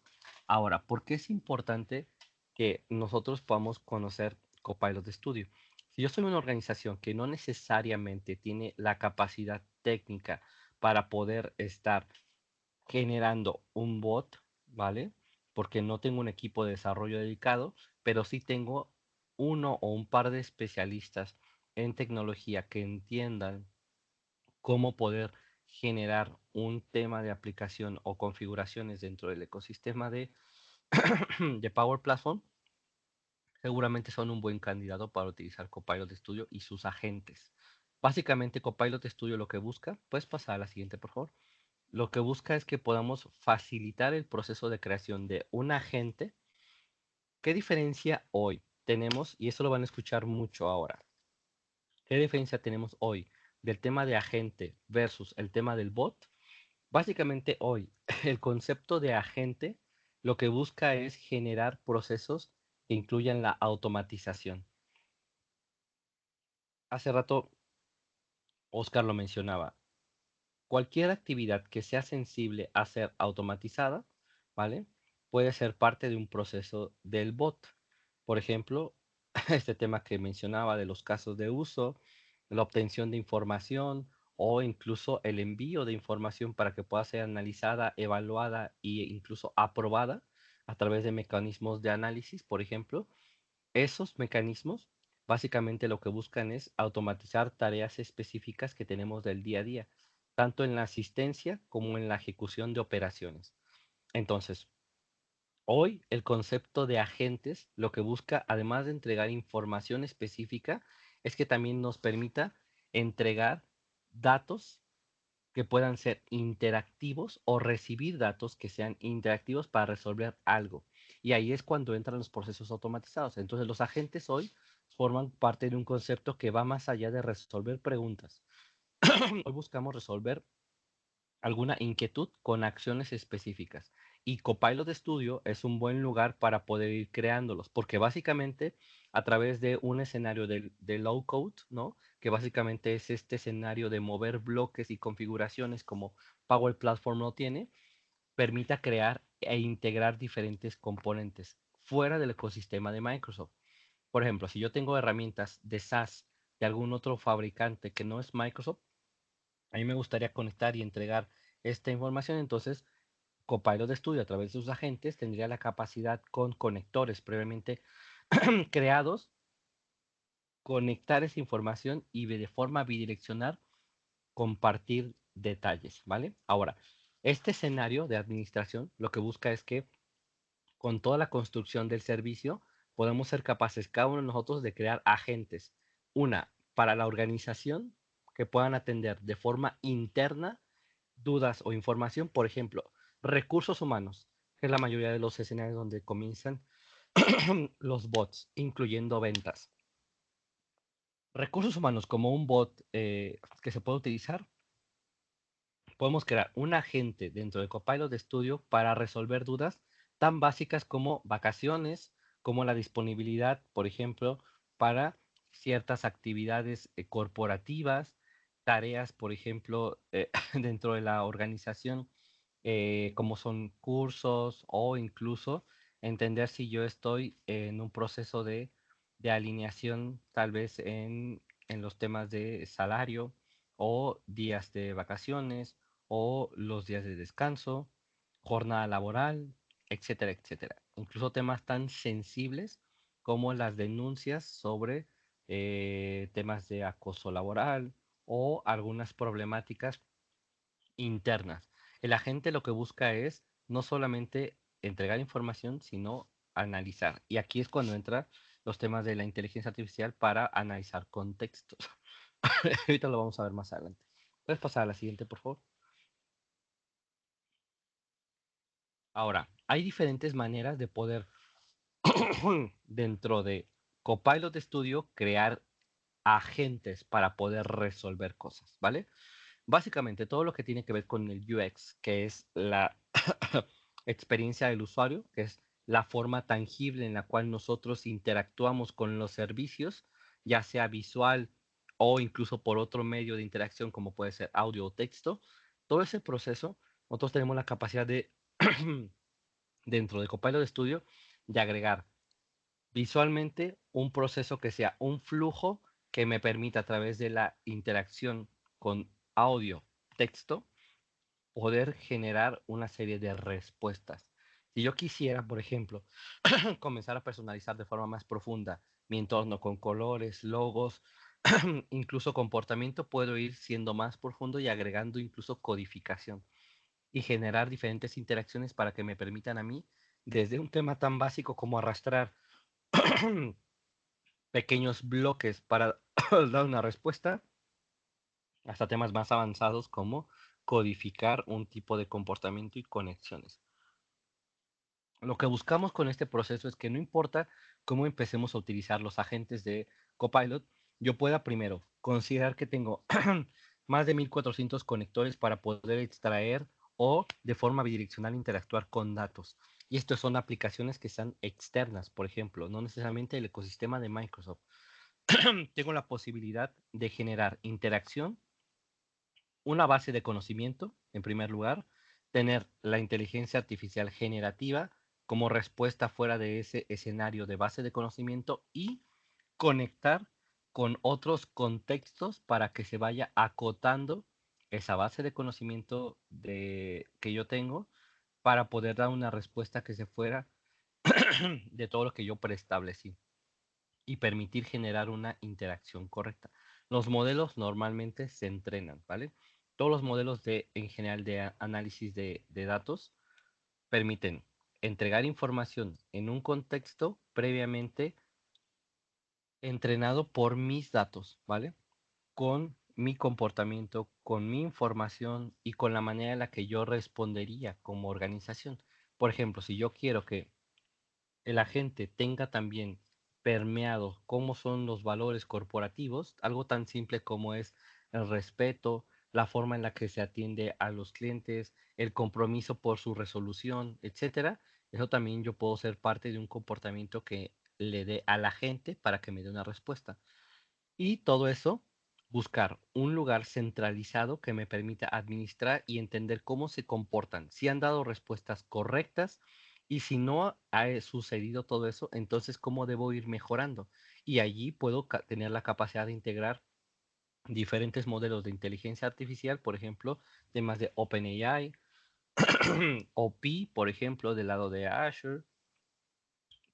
Ahora, ¿por qué es importante que nosotros podamos conocer Copilot Studio? Si yo soy una organización que no necesariamente tiene la capacidad técnica para poder estar generando un bot, ¿vale? Porque no tengo un equipo de desarrollo dedicado, pero sí tengo uno o un par de especialistas en tecnología que entiendan cómo poder generar un tema de aplicación o configuraciones dentro del ecosistema de Power Platform, seguramente son un buen candidato para utilizar Copilot Studio y sus agentes. Básicamente, Copilot Studio lo que busca, puedes pasar a la siguiente, por favor. Lo que busca es que podamos facilitar el proceso de creación de un agente. ¿Qué diferencia hoy tenemos? Y eso lo van a escuchar mucho ahora. ¿Qué diferencia tenemos hoy del tema de agente versus el tema del bot? Básicamente hoy el concepto de agente lo que busca es generar procesos que incluyan la automatización. Hace rato Oscar lo mencionaba. Cualquier actividad que sea sensible a ser automatizada, ¿vale? Puede ser parte de un proceso del bot. Por ejemplo, este tema que mencionaba de los casos de uso, la obtención de información o incluso el envío de información para que pueda ser analizada, evaluada e incluso aprobada a través de mecanismos de análisis, por ejemplo. Esos mecanismos básicamente lo que buscan es automatizar tareas específicas que tenemos del día a día, tanto en la asistencia como en la ejecución de operaciones. Entonces, hoy el concepto de agentes lo que busca, además de entregar información específica, es que también nos permita entregar datos que puedan ser interactivos o recibir datos que sean interactivos para resolver algo. Y ahí es cuando entran los procesos automatizados. Entonces los agentes hoy forman parte de un concepto que va más allá de resolver preguntas. Hoy buscamos resolver alguna inquietud con acciones específicas. Y Copilot Studio es un buen lugar para poder ir creándolos, porque básicamente a través de un escenario de low code, ¿no? Que básicamente es este escenario de mover bloques y configuraciones como Power Platform lo tiene, permita crear e integrar diferentes componentes fuera del ecosistema de Microsoft. Por ejemplo, si yo tengo herramientas de SaaS de algún otro fabricante que no es Microsoft, a mí me gustaría conectar y entregar esta información, entonces Copilot Studio a través de sus agentes tendría la capacidad con conectores previamente creados, conectar esa información y de forma bidireccional compartir detalles, ¿vale? Ahora, este escenario de administración lo que busca es que con toda la construcción del servicio podemos ser capaces cada uno de nosotros de crear agentes. Una, para la organización que puedan atender de forma interna dudas o información, por ejemplo, recursos humanos, que es la mayoría de los escenarios donde comienzan los bots, incluyendo ventas. Recursos humanos como un bot que se puede utilizar, podemos crear un agente dentro de Copilot Studio para resolver dudas tan básicas como vacaciones, como la disponibilidad, por ejemplo, para ciertas actividades corporativas, tareas, por ejemplo, dentro de la organización, como son cursos o incluso entender si yo estoy en un proceso de alineación, tal vez en los temas de salario o días de vacaciones o los días de descanso, jornada laboral, etcétera, etcétera. Incluso temas tan sensibles como las denuncias sobre temas de acoso laboral o algunas problemáticas internas. El agente lo que busca es no solamente entregar información, sino analizar. Y aquí es cuando entran los temas de la inteligencia artificial para analizar contextos. Ahorita lo vamos a ver más adelante. ¿Puedes pasar a la siguiente, por favor? Ahora, hay diferentes maneras de poder dentro de Copilot Studio crear agentes para poder resolver cosas, ¿vale? Básicamente todo lo que tiene que ver con el UX, que es la experiencia del usuario, que es la forma tangible en la cual nosotros interactuamos con los servicios, ya sea visual o incluso por otro medio de interacción como puede ser audio o texto. Todo ese proceso, nosotros tenemos la capacidad de, dentro de Copilot Studio, de agregar visualmente un proceso que sea un flujo que me permita a través de la interacción con audio, texto, poder generar una serie de respuestas. Si yo quisiera, por ejemplo, comenzar a personalizar de forma más profunda mi entorno con colores, logos, incluso comportamiento, puedo ir siendo más profundo y agregando incluso codificación y generar diferentes interacciones para que me permitan a mí, desde un tema tan básico como arrastrar pequeños bloques para dar una respuesta, hasta temas más avanzados como codificar un tipo de comportamiento y conexiones. Lo que buscamos con este proceso es que no importa cómo empecemos a utilizar los agentes de Copilot, yo pueda primero considerar que tengo más de 1400 conectores para poder extraer o de forma bidireccional interactuar con datos. Y estas son aplicaciones que están externas, por ejemplo, no necesariamente el ecosistema de Microsoft. Tengo la posibilidad de generar interacción, una base de conocimiento, en primer lugar, tener la inteligencia artificial generativa como respuesta fuera de ese escenario de base de conocimiento y conectar con otros contextos para que se vaya acotando esa base de conocimiento que yo tengo para poder dar una respuesta que se fuera de todo lo que yo preestablecí y permitir generar una interacción correcta. Los modelos normalmente se entrenan, ¿vale? Todos los modelos en general de análisis de datos permiten entregar información en un contexto previamente entrenado por mis datos, ¿vale? Con mi comportamiento, con mi información y con la manera en la que yo respondería como organización. Por ejemplo, si yo quiero que el agente tenga también permeado cómo son los valores corporativos, algo tan simple como es el respeto, la forma en la que se atiende a los clientes, el compromiso por su resolución, etcétera. Eso también yo puedo ser parte de un comportamiento que le dé a la gente para que me dé una respuesta. Y todo eso, buscar un lugar centralizado que me permita administrar y entender cómo se comportan, si han dado respuestas correctas y si no ha sucedido todo eso, entonces cómo debo ir mejorando. Y allí puedo tener la capacidad de integrar diferentes modelos de inteligencia artificial, por ejemplo, temas de OpenAI o Pi, por ejemplo, del lado de Azure,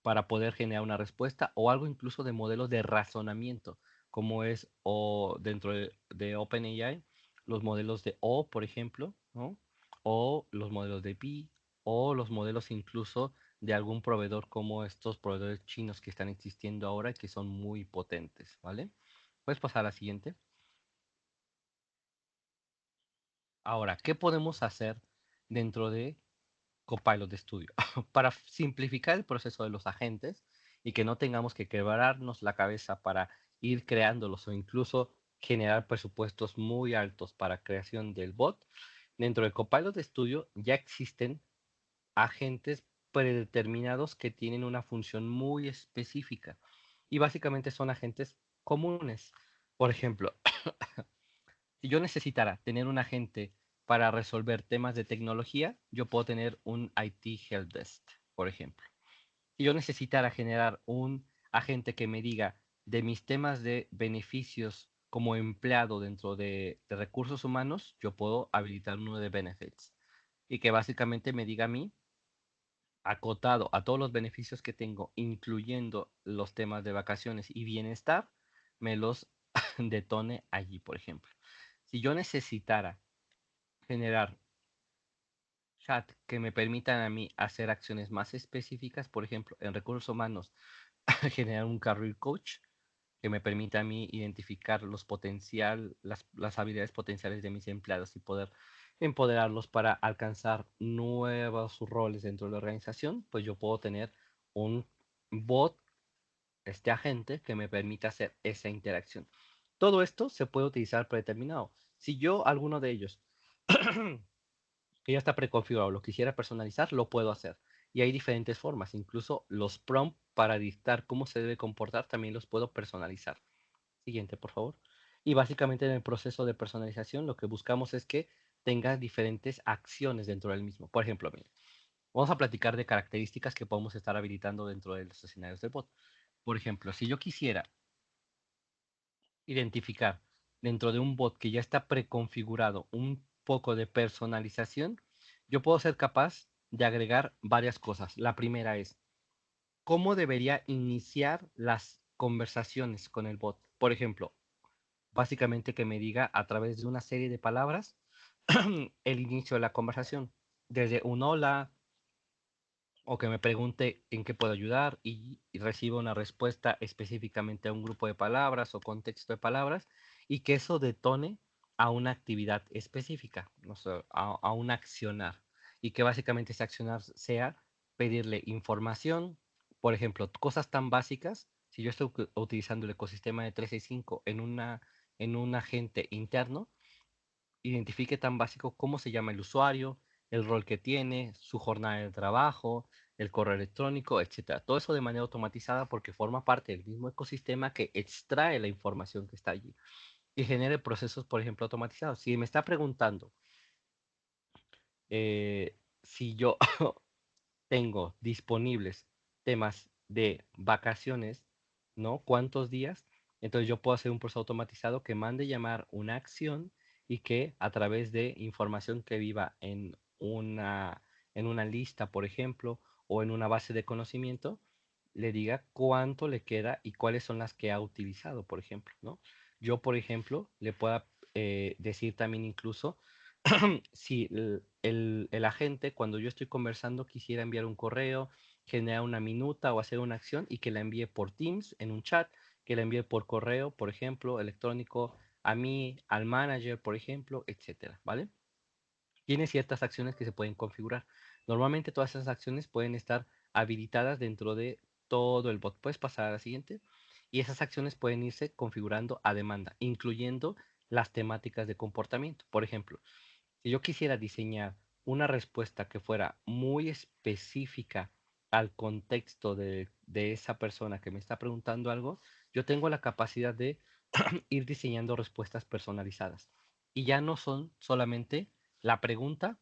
para poder generar una respuesta o algo incluso de modelos de razonamiento, como es o dentro de OpenAI, los modelos de O, por ejemplo, ¿no? O los modelos de Pi, o los modelos incluso de algún proveedor como estos proveedores chinos que están existiendo ahora y que son muy potentes, ¿vale? Puedes pasar a la siguiente. Ahora, ¿qué podemos hacer dentro de Copilot Studio? Para simplificar el proceso de los agentes y que no tengamos que quebrarnos la cabeza para ir creándolos o incluso generar presupuestos muy altos para creación del bot, dentro de Copilot Studio ya existen agentes predeterminados que tienen una función muy específica y básicamente son agentes comunes. Por ejemplo, si yo necesitara tener un agente para resolver temas de tecnología, yo puedo tener un IT Helpdesk, por ejemplo. Si yo necesitara generar un agente que me diga de mis temas de beneficios como empleado dentro de recursos humanos, yo puedo habilitar uno de benefits y que básicamente me diga a mí, acotado a todos los beneficios que tengo, incluyendo los temas de vacaciones y bienestar, me los detone allí, por ejemplo. Si yo necesitara generar chat que me permitan a mí hacer acciones más específicas, por ejemplo, en recursos humanos, generar un career coach que me permita a mí identificar las habilidades potenciales de mis empleados y poder empoderarlos para alcanzar nuevos roles dentro de la organización, pues yo puedo tener un bot, este agente, que me permita hacer esa interacción. Todo esto se puede utilizar predeterminado. Si yo, alguno de ellos, que ya está preconfigurado, lo quisiera personalizar, lo puedo hacer. Y hay diferentes formas, incluso los prompts para dictar cómo se debe comportar también los puedo personalizar. Siguiente, por favor. Y básicamente en el proceso de personalización lo que buscamos es que tenga diferentes acciones dentro del mismo. Por ejemplo, mire, vamos a platicar de características que podemos estar habilitando dentro de los escenarios del bot. Por ejemplo, si yo quisiera identificar dentro de un bot que ya está preconfigurado un poco de personalización, yo puedo ser capaz de agregar varias cosas. La primera es cómo debería iniciar las conversaciones con el bot. Por ejemplo, básicamente que me diga a través de una serie de palabras el inicio de la conversación, desde un hola o que me pregunte en qué puedo ayudar y reciba una respuesta específicamente a un grupo de palabras o contexto de palabras y que eso detone a una actividad específica, no sé, a un accionar y que básicamente ese accionar sea pedirle información, por ejemplo, cosas tan básicas, si yo estoy utilizando el ecosistema de 365 en un agente interno, identifique tan básico cómo se llama el usuario, el rol que tiene, su jornada de trabajo, el correo electrónico, etcétera. Todo eso de manera automatizada porque forma parte del mismo ecosistema que extrae la información que está allí y genere procesos, por ejemplo, automatizados. Si me está preguntando si yo tengo disponibles temas de vacaciones, ¿no? ¿Cuántos días? Entonces yo puedo hacer un proceso automatizado que mande llamar una acción y que a través de información que viva en una lista, por ejemplo, o en una base de conocimiento, le diga cuánto le queda y cuáles son las que ha utilizado, por ejemplo, ¿no? Yo, por ejemplo, le pueda decir también incluso si el agente, cuando yo estoy conversando, quisiera enviar un correo, generar una minuta o hacer una acción y que la envíe por Teams en un chat, que la envíe por correo, por ejemplo, electrónico, a mí, al manager, por ejemplo, etcétera, ¿vale? Tiene ciertas acciones que se pueden configurar. Normalmente todas esas acciones pueden estar habilitadas dentro de todo el bot. Puedes pasar a la siguiente. Y esas acciones pueden irse configurando a demanda, incluyendo las temáticas de comportamiento. Por ejemplo, si yo quisiera diseñar una respuesta que fuera muy específica al contexto de esa persona que me está preguntando algo, yo tengo la capacidad de ir diseñando respuestas personalizadas. Y ya no son solamente la pregunta,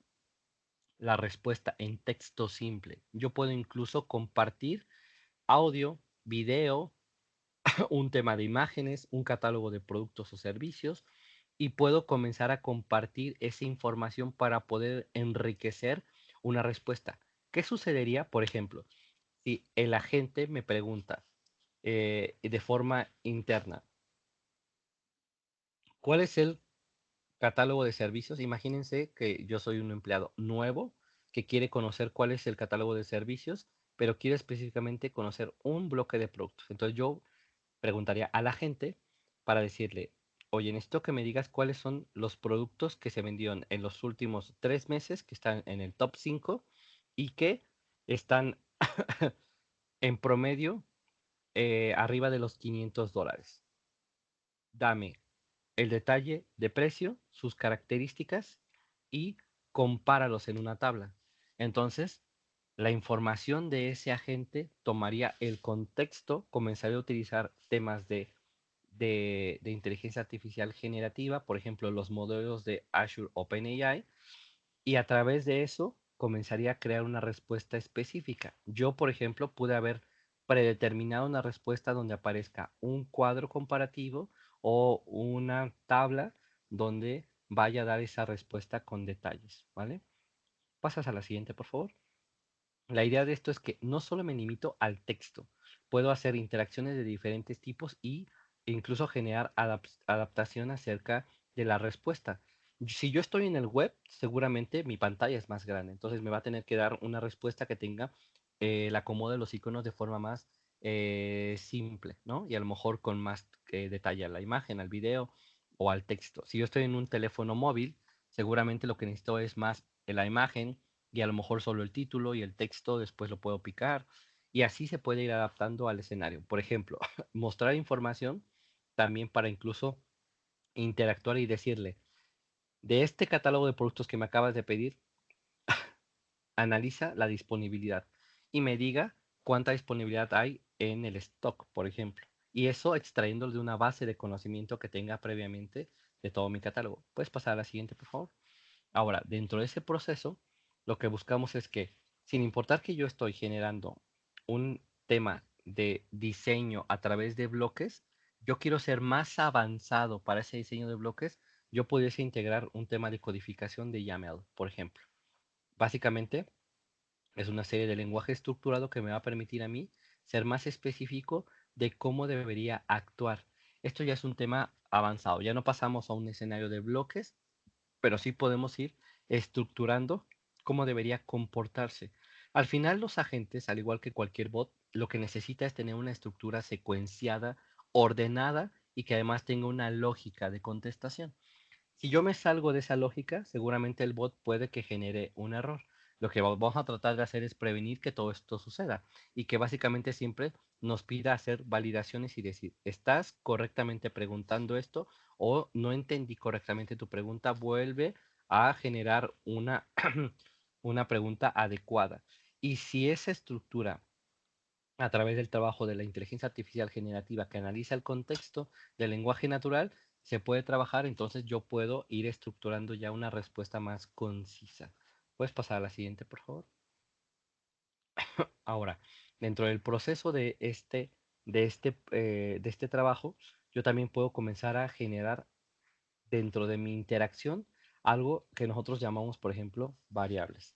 la respuesta en texto simple. Yo puedo incluso compartir audio, video, un tema de imágenes, un catálogo de productos o servicios y puedo comenzar a compartir esa información para poder enriquecer una respuesta. ¿Qué sucedería, por ejemplo, si el agente me pregunta de forma interna, ¿cuál es el catálogo de servicios? Imagínense que yo soy un empleado nuevo que quiere conocer cuál es el catálogo de servicios, pero quiere específicamente conocer un bloque de productos. Entonces yo preguntaría a la gente para decirle, oye, necesito que me digas cuáles son los productos que se vendieron en los últimos 3 meses, que están en el top 5 y que están en promedio arriba de los $500. Dame el detalle de precio, sus características y compáralos en una tabla. Entonces, la información de ese agente tomaría el contexto, comenzaría a utilizar temas de inteligencia artificial generativa, por ejemplo, los modelos de Azure OpenAI, y a través de eso comenzaría a crear una respuesta específica. Yo, por ejemplo, pude haber predeterminado una respuesta donde aparezca un cuadro comparativo o una tabla donde vaya a dar esa respuesta con detalles, ¿vale? Pasas a la siguiente, por favor. La idea de esto es que no solo me limito al texto, puedo hacer interacciones de diferentes tipos e incluso generar adaptación acerca de la respuesta. Si yo estoy en el web, seguramente mi pantalla es más grande, entonces me va a tener que dar una respuesta que tenga el acomodo de los iconos de forma más simple, ¿no? Y a lo mejor con más detalle a la imagen, al video o al texto. Si yo estoy en un teléfono móvil, seguramente lo que necesito es más la imagen y a lo mejor solo el título y el texto después lo puedo picar y así se puede ir adaptando al escenario. Por ejemplo, mostrar información también para incluso interactuar y decirle, de este catálogo de productos que me acabas de pedir, analiza la disponibilidad y me diga cuánta disponibilidad hay en el stock, por ejemplo. Y eso extrayéndolo de una base de conocimiento que tenga previamente de todo mi catálogo. ¿Puedes pasar a la siguiente, por favor? Ahora, dentro de ese proceso, lo que buscamos es que, sin importar que yo estoy generando un tema de diseño a través de bloques, yo quiero ser más avanzado para ese diseño de bloques, yo pudiese integrar un tema de codificación de YAML, por ejemplo. Básicamente, es una serie de lenguaje estructurado que me va a permitir a mí ser más específico de cómo debería actuar. Esto ya es un tema avanzado, ya no pasamos a un escenario de bloques, pero sí podemos ir estructurando cómo debería comportarse. Al final, los agentes, al igual que cualquier bot, lo que necesita es tener una estructura secuenciada, ordenada y que además tenga una lógica de contestación. Si yo me salgo de esa lógica, seguramente el bot puede que genere un error. Lo que vamos a tratar de hacer es prevenir que todo esto suceda y que básicamente siempre nos pida hacer validaciones y decir, ¿estás correctamente preguntando esto o no entendí correctamente tu pregunta? Vuelve a generar una, una pregunta adecuada. Y si esa estructura a través del trabajo de la inteligencia artificial generativa que analiza el contexto del lenguaje natural, se puede trabajar, entonces yo puedo ir estructurando ya una respuesta más concisa. ¿Puedes pasar a la siguiente, por favor? Ahora, dentro del proceso de este trabajo, yo también puedo comenzar a generar dentro de mi interacción algo que nosotros llamamos, por ejemplo, variables.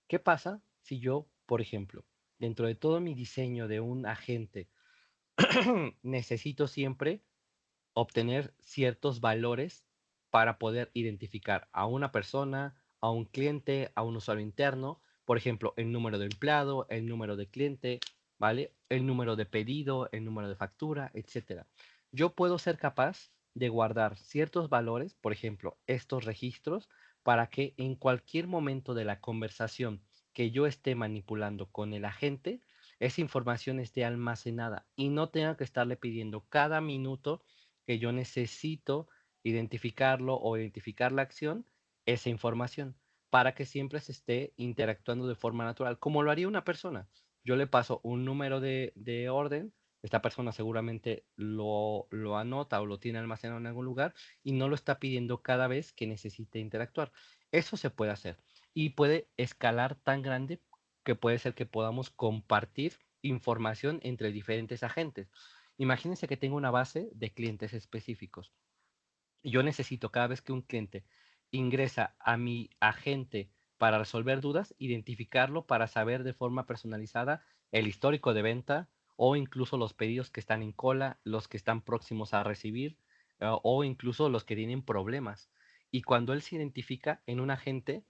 ¿Qué pasa si yo, por ejemplo, dentro de todo mi diseño de un agente, necesito siempre obtener ciertos valores para poder identificar a una persona, a un cliente, a un usuario interno? Por ejemplo, el número de empleado, el número de cliente, ¿vale? El número de pedido, el número de factura, etcétera. Yo puedo ser capaz de guardar ciertos valores, por ejemplo, estos registros, para que en cualquier momento de la conversación que yo esté manipulando con el agente, esa información esté almacenada y no tenga que estarle pidiendo cada minuto que yo necesito identificarlo o identificar la acción, esa información, para que siempre se esté interactuando de forma natural, como lo haría una persona. Yo le paso un número de orden, esta persona seguramente lo anota o lo tiene almacenado en algún lugar y no lo está pidiendo cada vez que necesite interactuar. Eso se puede hacer y puede escalar tan grande que puede ser que podamos compartir información entre diferentes agentes. Imagínense que tengo una base de clientes específicos. Yo necesito cada vez que un cliente ingresa a mi agente para resolver dudas, identificarlo para saber de forma personalizada el histórico de venta o incluso los pedidos que están en cola, los que están próximos a recibir o incluso los que tienen problemas. Y cuando él se identifica en un agente,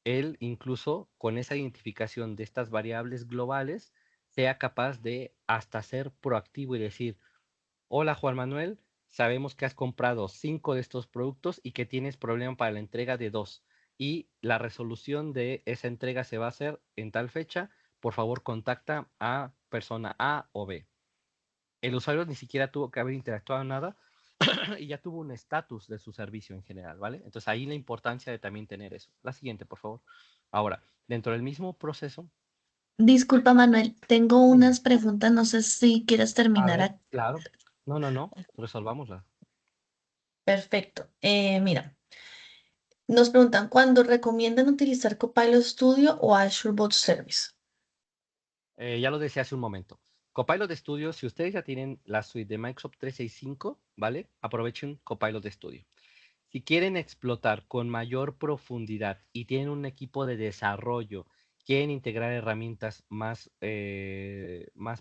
él incluso con esa identificación de estas variables globales sea capaz de hasta ser proactivo y decir, hola Juan Manuel, sabemos que has comprado 5 de estos productos y que tienes problema para la entrega de 2 y la resolución de esa entrega se va a hacer en tal fecha, por favor contacta a persona A o B. El usuario ni siquiera tuvo que haber interactuado nada y ya tuvo un estatus de su servicio en general, ¿vale? Entonces ahí la importancia de también tener eso. La siguiente, por favor. Ahora, dentro del mismo proceso, Disculpa, Manuel, tengo dime, unas preguntas, no sé si quieres a terminar ver, aquí. claro, no, resolvámosla. Perfecto. Mira, nos preguntan, ¿cuándo recomiendan utilizar Copilot Studio o Azure Bot Service? Ya lo decía hace un momento. Copilot Studio, si ustedes ya tienen la suite de Microsoft 365, ¿vale? Aprovechen Copilot Studio. Si quieren explotar con mayor profundidad y tienen un equipo de desarrollo, quieren integrar herramientas más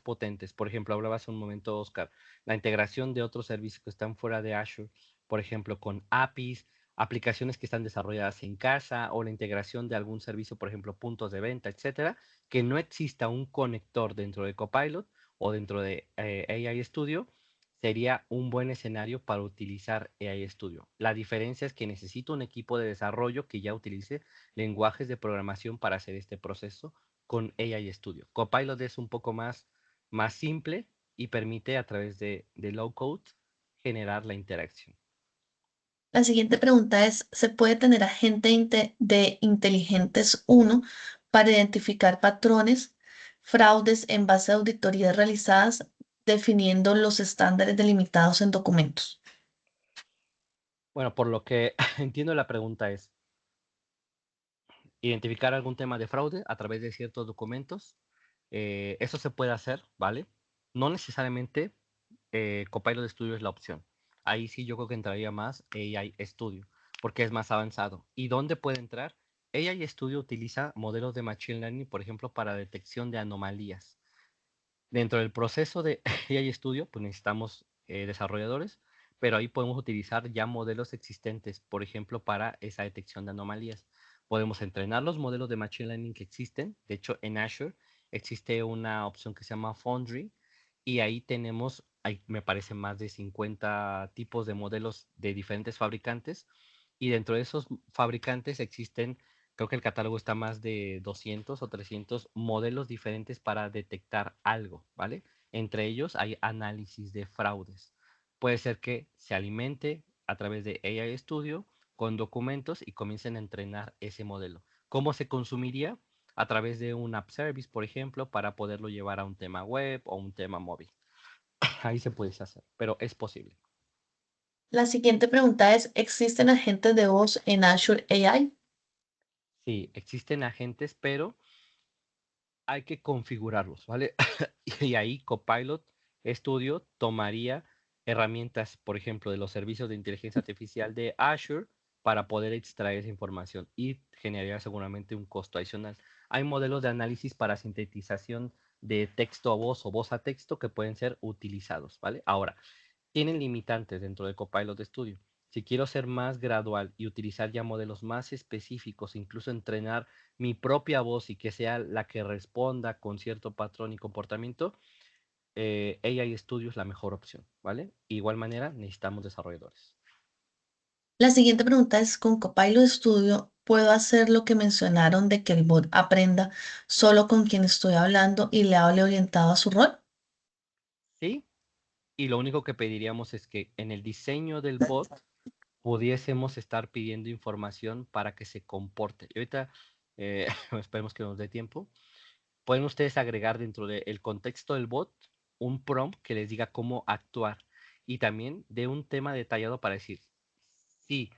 potentes. Por ejemplo, hablaba hace un momento, Oscar, la integración de otros servicios que están fuera de Azure, por ejemplo, con APIs, aplicaciones que están desarrolladas en casa o la integración de algún servicio, por ejemplo, puntos de venta, etcétera, que no exista un conector dentro de Copilot o dentro de AI Studio, sería un buen escenario para utilizar AI Studio. La diferencia es que necesito un equipo de desarrollo que ya utilice lenguajes de programación para hacer este proceso con AI Studio. Copilot es un poco más simple y permite a través de low code generar la interacción. La siguiente pregunta es, ¿se puede tener agente de inteligentes uno para identificar patrones, fraudes en base a auditorías realizadas, definiendo los estándares delimitados en documentos? Bueno, por lo que entiendo la pregunta es, identificar algún tema de fraude a través de ciertos documentos. Eso se puede hacer, ¿vale? No necesariamente Copilot Studio es la opción. Ahí sí yo creo que entraría más AI Studio, porque es más avanzado. ¿Y dónde puede entrar? AI Studio utiliza modelos de Machine Learning, por ejemplo, para detección de anomalías. Dentro del proceso de AI Studio, pues necesitamos desarrolladores, pero ahí podemos utilizar ya modelos existentes, por ejemplo, para esa detección de anomalías. Podemos entrenar los modelos de Machine Learning que existen. De hecho, en Azure existe una opción que se llama Foundry y ahí tenemos, me parece, más de 50 tipos de modelos de diferentes fabricantes y dentro de esos fabricantes existen, creo que el catálogo está más de 200 o 300 modelos diferentes para detectar algo, ¿vale? Entre ellos hay análisis de fraudes. Puede ser que se alimente a través de AI Studio con documentos y comiencen a entrenar ese modelo. ¿Cómo se consumiría? A través de un app service, por ejemplo, para poderlo llevar a un tema web o un tema móvil. Ahí se puede hacer, pero es posible. La siguiente pregunta es, ¿existen agentes de voz en Azure AI? Sí, existen agentes, pero hay que configurarlos, ¿vale? Y ahí Copilot Studio tomaría herramientas, por ejemplo, de los servicios de inteligencia artificial de Azure para poder extraer esa información y generaría seguramente un costo adicional. Hay modelos de análisis para sintetización de texto a voz o voz a texto que pueden ser utilizados, ¿vale? Ahora, tienen limitantes dentro de Copilot Studio. Si quiero ser más gradual y utilizar ya modelos más específicos, incluso entrenar mi propia voz y que sea la que responda con cierto patrón y comportamiento, AI Studio es la mejor opción, ¿vale? Igual manera, necesitamos desarrolladores. La siguiente pregunta es, ¿con Copilot Studio puedo hacer lo que mencionaron de que el bot aprenda solo con quien estoy hablando y le hable orientado a su rol? Sí, y lo único que pediríamos es que en el diseño del bot pudiésemos estar pidiendo información para que se comporte. Y ahorita, esperemos que nos dé tiempo. Pueden ustedes agregar dentro del contexto del bot un prompt que les diga cómo actuar y también de un tema detallado para decir, si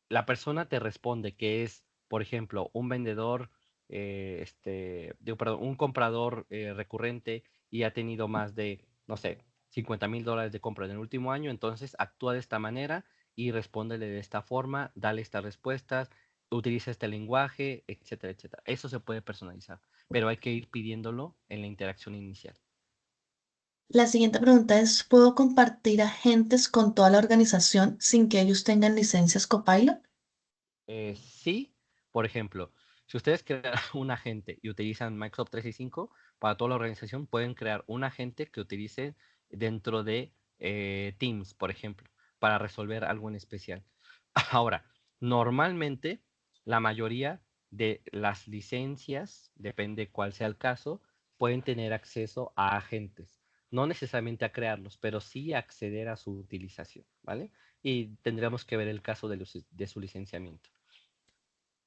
la persona te responde que es, por ejemplo, un vendedor, perdón, un comprador recurrente y ha tenido más de, no sé, $50,000 de compra en el último año, entonces actúa de esta manera y respóndele de esta forma, dale estas respuestas, utiliza este lenguaje, etcétera, etcétera. Eso se puede personalizar, pero hay que ir pidiéndolo en la interacción inicial. La siguiente pregunta es, ¿puedo compartir agentes con toda la organización sin que ellos tengan licencias Copilot? Sí, por ejemplo, si ustedes crean un agente y utilizan Microsoft 365 para toda la organización, pueden crear un agente que utilice dentro de Teams, por ejemplo, para resolver algo en especial. Ahora, normalmente la mayoría de las licencias, depende cuál sea el caso, pueden tener acceso a agentes. No necesariamente a crearlos, pero sí acceder a su utilización, ¿vale? Y tendríamos que ver el caso de su licenciamiento.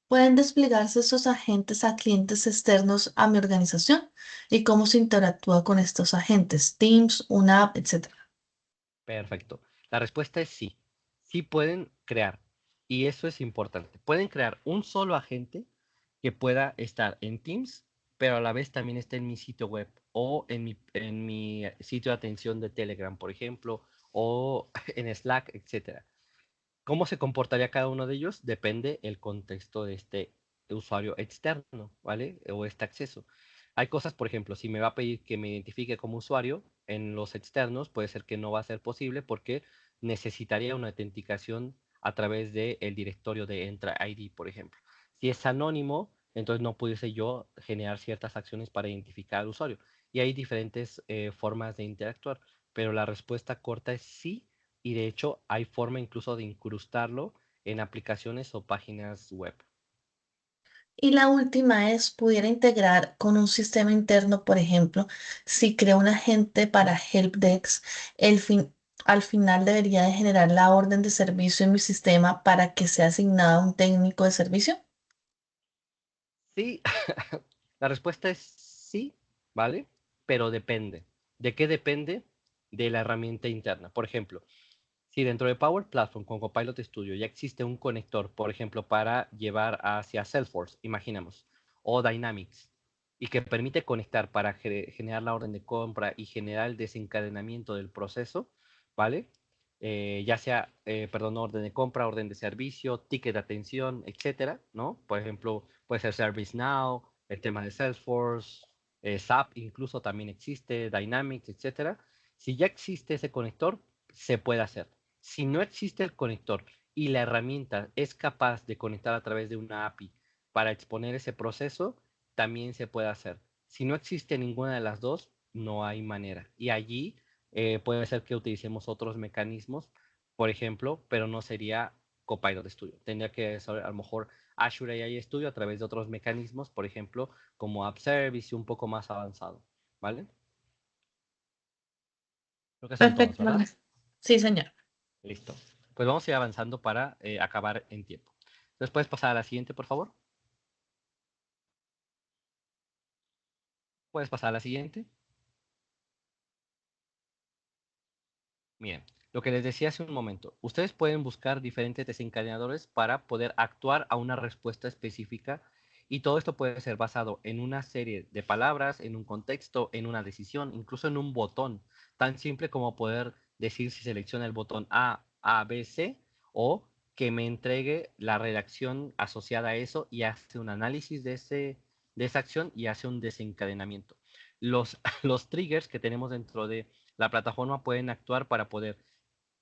¿Pueden desplegarse esos agentes a clientes externos a mi organización? ¿Y cómo se interactúa con estos agentes? Teams, una app, etcétera. Perfecto. La respuesta es sí. Sí pueden crear. Y eso es importante. Pueden crear un solo agente que pueda estar en Teams, pero a la vez también esté en mi sitio web o en mi sitio de atención de Telegram, por ejemplo, o en Slack, etcétera. ¿Cómo se comportaría cada uno de ellos? Depende el contexto de este usuario externo, ¿vale? O este acceso. Hay cosas, por ejemplo, si me va a pedir que me identifique como usuario en los externos, puede ser que no va a ser posible porque necesitaría una autenticación a través del directorio de Entra ID, por ejemplo. Si es anónimo, entonces no pudiese yo generar ciertas acciones para identificar al usuario. Y hay diferentes formas de interactuar, pero la respuesta corta es sí, y de hecho hay forma incluso de incrustarlo en aplicaciones o páginas web. Y la última es, ¿pudiera integrar con un sistema interno, por ejemplo, si creo un agente para Helpdesk, al final debería de generar la orden de servicio en mi sistema para que sea asignado a un técnico de servicio? Sí, la respuesta es sí, ¿vale? Pero depende. ¿De qué depende? De la herramienta interna. Por ejemplo, si dentro de Power Platform con Copilot Studio ya existe un conector, por ejemplo, para llevar hacia Salesforce, imaginamos, o Dynamics, y que permite conectar para generar la orden de compra y generar el desencadenamiento del proceso, ¿vale? Ya sea, perdón, orden de compra, orden de servicio, ticket de atención, etcétera, ¿no? Por ejemplo, puede ser ServiceNow, el tema de Salesforce, SAP incluso también existe, Dynamics, etcétera. Si ya existe ese conector, se puede hacer. Si no existe el conector y la herramienta es capaz de conectar a través de una API para exponer ese proceso, también se puede hacer. Si no existe ninguna de las dos, no hay manera. Y allí puede ser que utilicemos otros mecanismos, por ejemplo, pero no sería Copilot Studio. Tendría que saber a lo mejor Azure AI Studio a través de otros mecanismos, por ejemplo, como App Service y un poco más avanzado. ¿Vale? Creo que son todos, Perfecto. ¿verdad? Sí, señor. Listo. Pues vamos a ir avanzando para acabar en tiempo. Entonces, ¿puedes pasar a la siguiente, por favor? ¿Puedes pasar a la siguiente? Bien, lo que les decía hace un momento, ustedes pueden buscar diferentes desencadenadores para poder actuar a una respuesta específica y todo esto puede ser basado en una serie de palabras, en un contexto, en una decisión, incluso en un botón, tan simple como poder decir si selecciona el botón A, B, C o que me entregue la redacción asociada a eso y hace un análisis de esa acción y hace un desencadenamiento. Los triggers que tenemos dentro de la plataforma pueden actuar para poder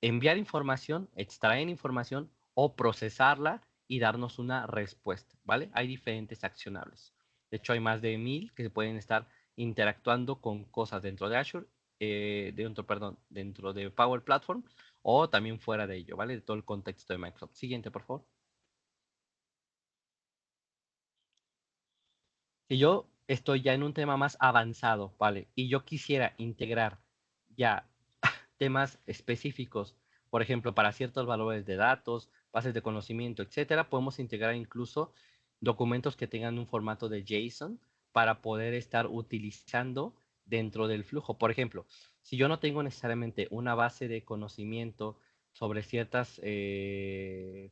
enviar información, extraer información o procesarla y darnos una respuesta, ¿vale? Hay diferentes accionables. De hecho, hay más de 1000 que se pueden estar interactuando con cosas dentro de Azure, dentro de Power Platform o también fuera de ello, ¿vale? De todo el contexto de Microsoft. Siguiente, por favor. Si yo estoy ya en un tema más avanzado, ¿vale? Y yo quisiera integrar ya temas específicos Por ejemplo, para ciertos valores de datos, bases de conocimiento, etcétera, podemos integrar incluso documentos que tengan un formato de JSON para poder estar utilizando dentro del flujo. Por ejemplo, si yo no tengo necesariamente una base de conocimiento sobre ciertas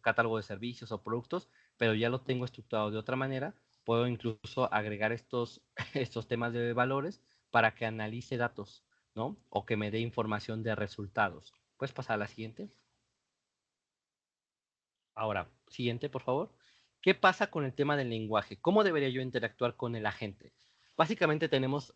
catálogos de servicios o productos, pero ya lo tengo estructurado de otra manera, puedo incluso agregar estos, estos temas de valores para que analice datos, ¿no? O que me dé información de resultados. ¿Puedes pasar a la siguiente? Ahora, siguiente, por favor. ¿Qué pasa con el tema del lenguaje? ¿Cómo debería yo interactuar con el agente? Básicamente tenemos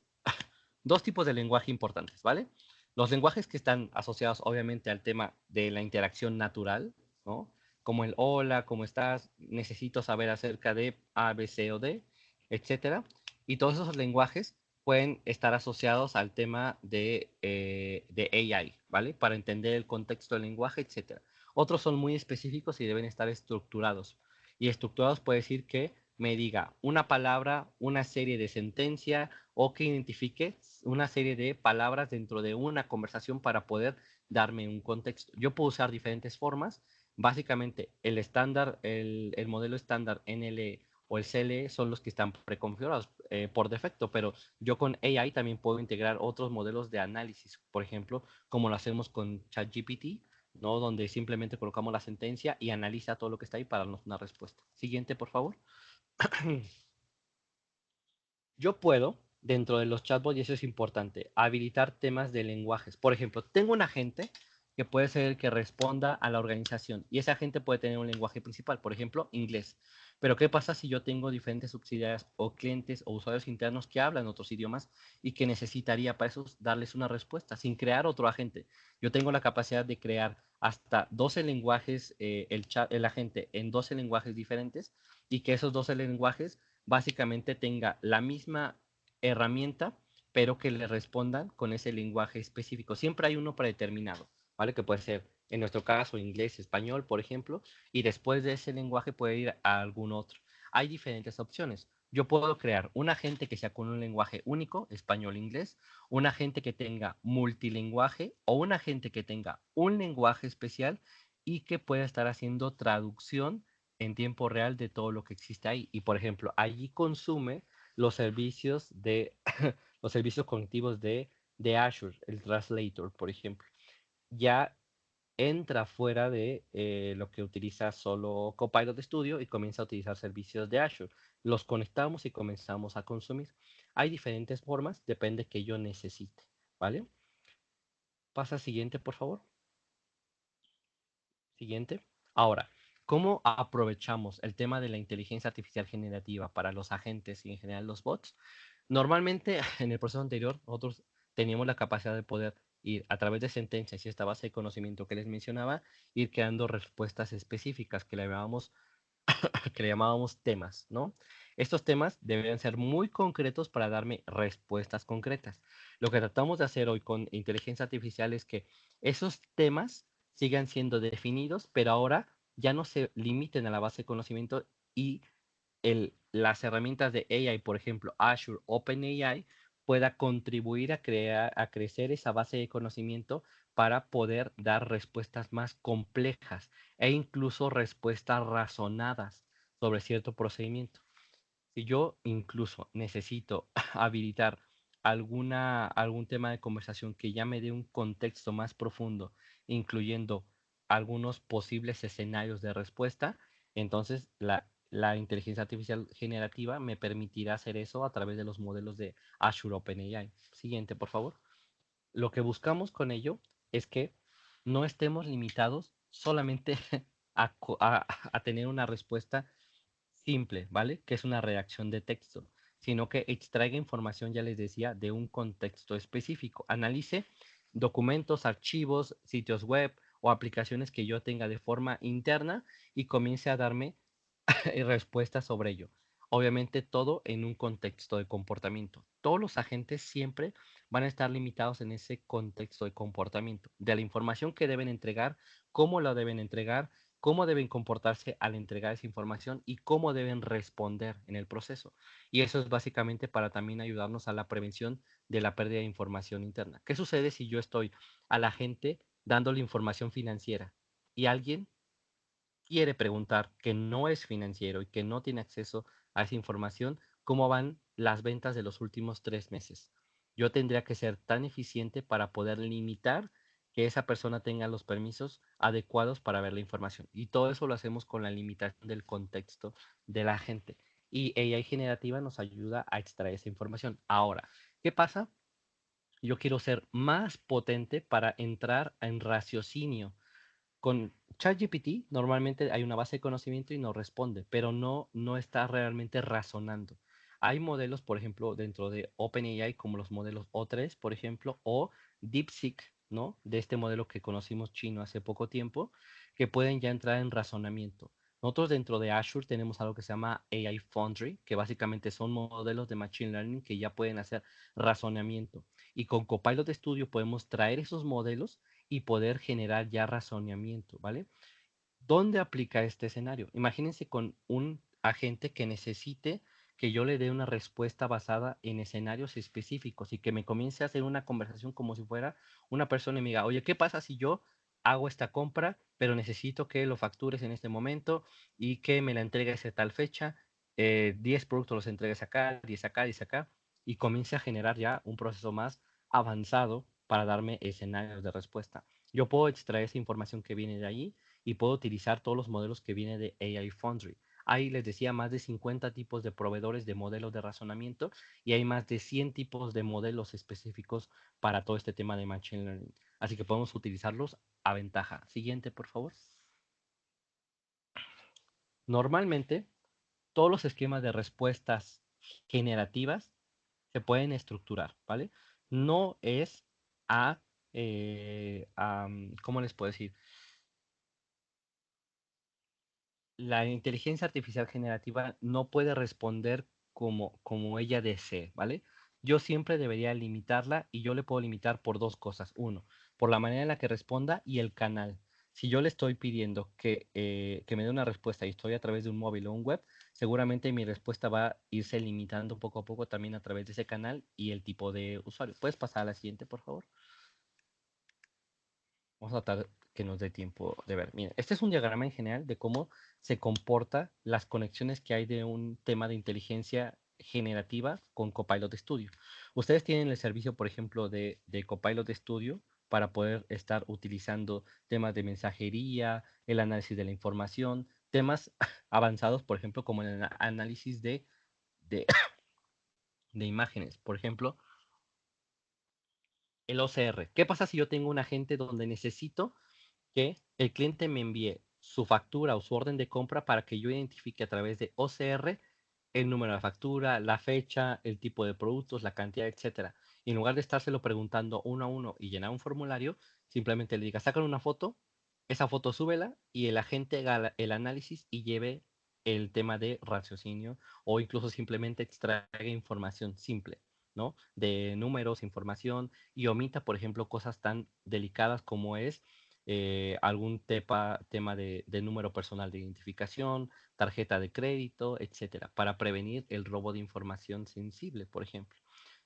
dos tipos de lenguaje importantes, ¿vale? Los lenguajes que están asociados obviamente al tema de la interacción natural, ¿no? Como el hola, ¿cómo estás? Necesito saber acerca de A, B, C o D, etcétera. Y todos esos lenguajes pueden estar asociados al tema de AI, ¿vale? Para entender el contexto del lenguaje, etcétera. Otros son muy específicos y deben estar estructurados. Y estructurados puede decir que me diga una palabra, una serie de sentencia o que identifique una serie de palabras dentro de una conversación para poder darme un contexto. Yo puedo usar diferentes formas. Básicamente, el estándar, el modelo estándar NLE o el CLE son los que están preconfigurados por defecto, pero yo con AI también puedo integrar otros modelos de análisis, por ejemplo, como lo hacemos con ChatGPT, ¿no? Donde simplemente colocamos la sentencia y analiza todo lo que está ahí para darnos una respuesta. Siguiente, por favor. Yo puedo, dentro de los chatbots, y eso es importante, habilitar temas de lenguajes. Por ejemplo, tengo un agente que puede ser el que responda a la organización y ese agente puede tener un lenguaje principal, por ejemplo, inglés. Pero ¿qué pasa si yo tengo diferentes subsidiarias o clientes o usuarios internos que hablan otros idiomas y que necesitaría para eso darles una respuesta sin crear otro agente? Yo tengo la capacidad de crear hasta 12 lenguajes, el agente en 12 lenguajes diferentes y que esos 12 lenguajes básicamente tenga la misma herramienta, pero que le respondan con ese lenguaje específico. Siempre hay uno predeterminado, ¿vale? Que puede ser, en nuestro caso, inglés, español, por ejemplo, y después de ese lenguaje puede ir a algún otro. Hay diferentes opciones. Yo puedo crear un agente que sea con un lenguaje único, español-inglés, un agente que tenga multilingüaje o un agente que tenga un lenguaje especial y que pueda estar haciendo traducción en tiempo real de todo lo que existe ahí. Y por ejemplo, allí consume los servicios de los servicios cognitivos de Azure, el Translator, por ejemplo. Ya entra fuera de lo que utiliza solo Copilot Studio y comienza a utilizar servicios de Azure. Los conectamos y comenzamos a consumir. Hay diferentes formas, depende que yo necesite, ¿vale? Pasa al siguiente, por favor. Siguiente. Ahora, ¿cómo aprovechamos el tema de la inteligencia artificial generativa para los agentes y en general los bots? Normalmente, en el proceso anterior, nosotros teníamos la capacidad de poder ir a través de sentencias y esta base de conocimiento que les mencionaba, ir creando respuestas específicas que le llamábamos temas, ¿no? Estos temas deberían ser muy concretos para darme respuestas concretas. Lo que tratamos de hacer hoy con inteligencia artificial es que esos temas sigan siendo definidos, pero ahora ya no se limiten a la base de conocimiento y las herramientas de AI, por ejemplo, Azure OpenAI, pueda contribuir a crecer esa base de conocimiento para poder dar respuestas más complejas e incluso respuestas razonadas sobre cierto procedimiento. Si yo incluso necesito habilitar algún tema de conversación que ya me dé un contexto más profundo, incluyendo algunos posibles escenarios de respuesta, entonces la inteligencia artificial generativa me permitirá hacer eso a través de los modelos de Azure OpenAI. Siguiente, por favor. Lo que buscamos con ello es que no estemos limitados solamente a tener una respuesta simple, ¿vale? Que es una redacción de texto, sino que extraiga información, ya les decía, de un contexto específico. Analice documentos, archivos, sitios web o aplicaciones que yo tenga de forma interna y comience a darme respuestas sobre ello. Obviamente todo en un contexto de comportamiento. Todos los agentes siempre van a estar limitados en ese contexto de comportamiento, de la información que deben entregar, cómo la deben entregar, cómo deben comportarse al entregar esa información y cómo deben responder en el proceso. Y eso es básicamente para también ayudarnos a la prevención de la pérdida de información interna. ¿Qué sucede si yo estoy al agente dándole información financiera y alguien quiere preguntar que no es financiero y que no tiene acceso a esa información, ¿cómo van las ventas de los últimos 3 meses? Yo tendría que ser tan eficiente para poder limitar que esa persona tenga los permisos adecuados para ver la información. Y todo eso lo hacemos con la limitación del contexto de la gente. Y AI generativa nos ayuda a extraer esa información. Ahora, ¿qué pasa? Yo quiero ser más potente para entrar en raciocinio. Con ChatGPT normalmente hay una base de conocimiento y nos responde, pero no está realmente razonando. Hay modelos, por ejemplo, dentro de OpenAI, como los modelos O3, por ejemplo, o DeepSeek, ¿no? De este modelo que conocimos chino hace poco tiempo, que pueden ya entrar en razonamiento. Nosotros dentro de Azure tenemos algo que se llama AI Foundry, que básicamente son modelos de Machine Learning que ya pueden hacer razonamiento. Y con Copilot Studio podemos traer esos modelos y poder generar ya razonamiento, ¿vale? ¿Dónde aplica este escenario? Imagínense con un agente que necesite que yo le dé una respuesta basada en escenarios específicos y que me comience a hacer una conversación como si fuera una persona y me diga, oye, ¿qué pasa si yo hago esta compra, pero necesito que lo factures en este momento y que me la entregues a tal fecha? 10 productos los entregues acá, 10 acá, 10 acá, y comience a generar ya un proceso más avanzado para darme escenarios de respuesta. Yo puedo extraer esa información que viene de allí y puedo utilizar todos los modelos que vienen de AI Foundry. Hay, les decía, más de 50 tipos de proveedores de modelos de razonamiento y hay más de 100 tipos de modelos específicos para todo este tema de Machine Learning. Así que podemos utilizarlos a ventaja. Siguiente, por favor. Normalmente, todos los esquemas de respuestas generativas se pueden estructurar, ¿vale? No es ¿cómo les puedo decir? La inteligencia artificial generativa no puede responder como ella desee, ¿vale? Yo siempre debería limitarla y yo le puedo limitar por dos cosas. Uno, por la manera en la que responda y el canal. Si yo le estoy pidiendo que me dé una respuesta y estoy a través de un móvil o un web, seguramente mi respuesta va a irse limitando poco a poco también a través de ese canal y el tipo de usuario. ¿Puedes pasar a la siguiente, por favor? Vamos a tratar que nos dé tiempo de ver. Miren, este es un diagrama en general de cómo se comporta las conexiones que hay de un tema de inteligencia generativa con Copilot Studio. Ustedes tienen el servicio, por ejemplo, de Copilot Studio para poder estar utilizando temas de mensajería, el análisis de la información, temas avanzados, por ejemplo, como el análisis de, de imágenes. Por ejemplo, el OCR. ¿Qué pasa si yo tengo un agente donde necesito que el cliente me envíe su factura o su orden de compra para que yo identifique a través de OCR el número de la factura, la fecha, el tipo de productos, la cantidad, etcétera? Y en lugar de estárselo preguntando uno a uno y llenar un formulario, simplemente le diga, sacan una foto, esa foto súbela y el agente haga el análisis y lleve el tema de raciocinio o incluso simplemente extraiga información simple, ¿no? De números, información y omita, por ejemplo, cosas tan delicadas como es algún tema de número personal de identificación, tarjeta de crédito, etcétera, para prevenir el robo de información sensible, por ejemplo.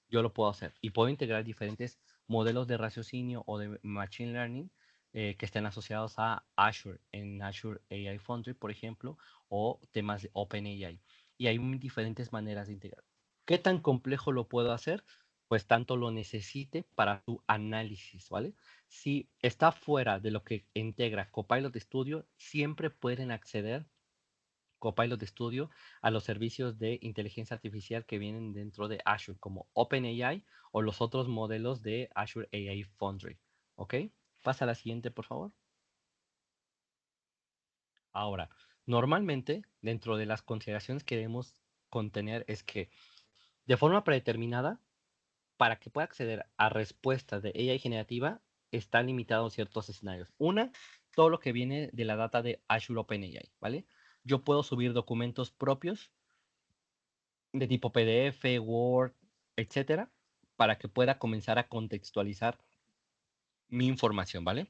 Yo lo puedo hacer y puedo integrar diferentes modelos de raciocinio o de machine learning que estén asociados a Azure, en Azure AI Foundry, por ejemplo, o temas de OpenAI. Y hay diferentes maneras de integrar. ¿Qué tan complejo lo puedo hacer? Pues tanto lo necesite para tu análisis, ¿vale? Si está fuera de lo que integra Copilot Studio, siempre pueden acceder Copilot Studio a los servicios de inteligencia artificial que vienen dentro de Azure, como OpenAI o los otros modelos de Azure AI Foundry. ¿Ok? Pasa a la siguiente, por favor. Ahora, normalmente, dentro de las consideraciones que debemos contener es que de forma predeterminada, para que pueda acceder a respuestas de AI generativa, está limitado a ciertos escenarios. Una, todo lo que viene de la data de Azure OpenAI, ¿vale? Yo puedo subir documentos propios de tipo PDF, Word, etcétera, para que pueda comenzar a contextualizar mi información, ¿vale?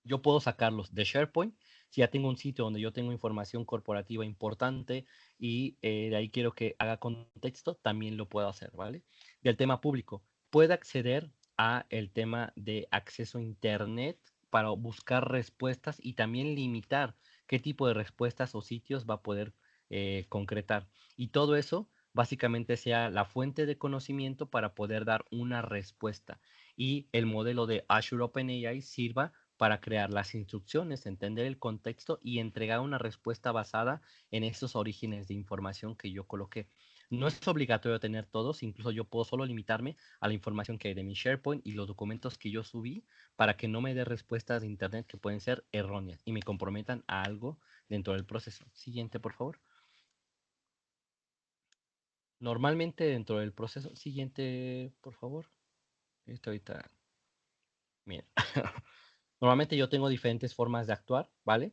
Yo puedo sacarlos de SharePoint. Si ya tengo un sitio donde yo tengo información corporativa importante y de ahí quiero que haga contexto, también lo puedo hacer, ¿vale? Del tema público, puede acceder a el tema de acceso a Internet para buscar respuestas y también limitar qué tipo de respuestas o sitios va a poder concretar. Y todo eso básicamente sea la fuente de conocimiento para poder dar una respuesta. Y el modelo de Azure OpenAI sirva para crear las instrucciones, entender el contexto y entregar una respuesta basada en esos orígenes de información que yo coloqué. No es obligatorio tener todos, incluso yo puedo solo limitarme a la información que hay de mi SharePoint y los documentos que yo subí para que no me dé respuestas de Internet que pueden ser erróneas y me comprometan a algo dentro del proceso. Siguiente, por favor. Normalmente dentro del proceso, siguiente, por favor. Esto ahorita, miren. Normalmente yo tengo diferentes formas de actuar, ¿vale?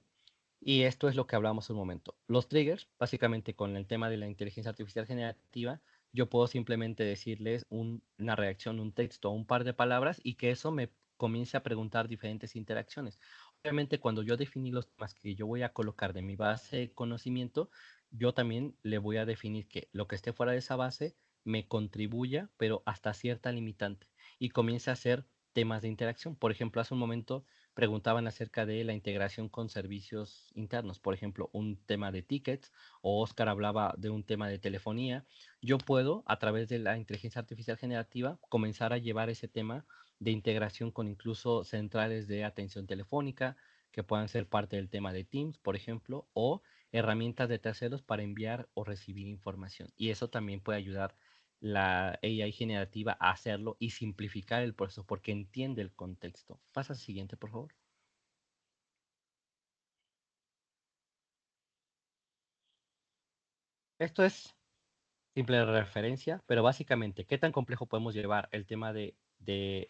Y esto es lo que hablamos un momento. Los triggers, básicamente con el tema de la inteligencia artificial generativa, yo puedo simplemente decirles una reacción, un texto, un par de palabras y que eso me comience a preguntar diferentes interacciones. Obviamente, cuando yo definí los temas que yo voy a colocar de mi base de conocimiento, yo también le voy a definir que lo que esté fuera de esa base me contribuya, pero hasta cierta limitante, y comience a hacer temas de interacción. Por ejemplo, hace un momento preguntaban acerca de la integración con servicios internos, por ejemplo, un tema de tickets, o Oscar hablaba de un tema de telefonía. Yo puedo, a través de la inteligencia artificial generativa, comenzar a llevar ese tema de integración con incluso centrales de atención telefónica, que puedan ser parte del tema de Teams, por ejemplo, o herramientas de terceros para enviar o recibir información. Y eso también puede ayudar la AI generativa a hacerlo y simplificar el proceso porque entiende el contexto. Pasa al siguiente, por favor. Esto es simple referencia, pero básicamente, ¿qué tan complejo podemos llevar el tema de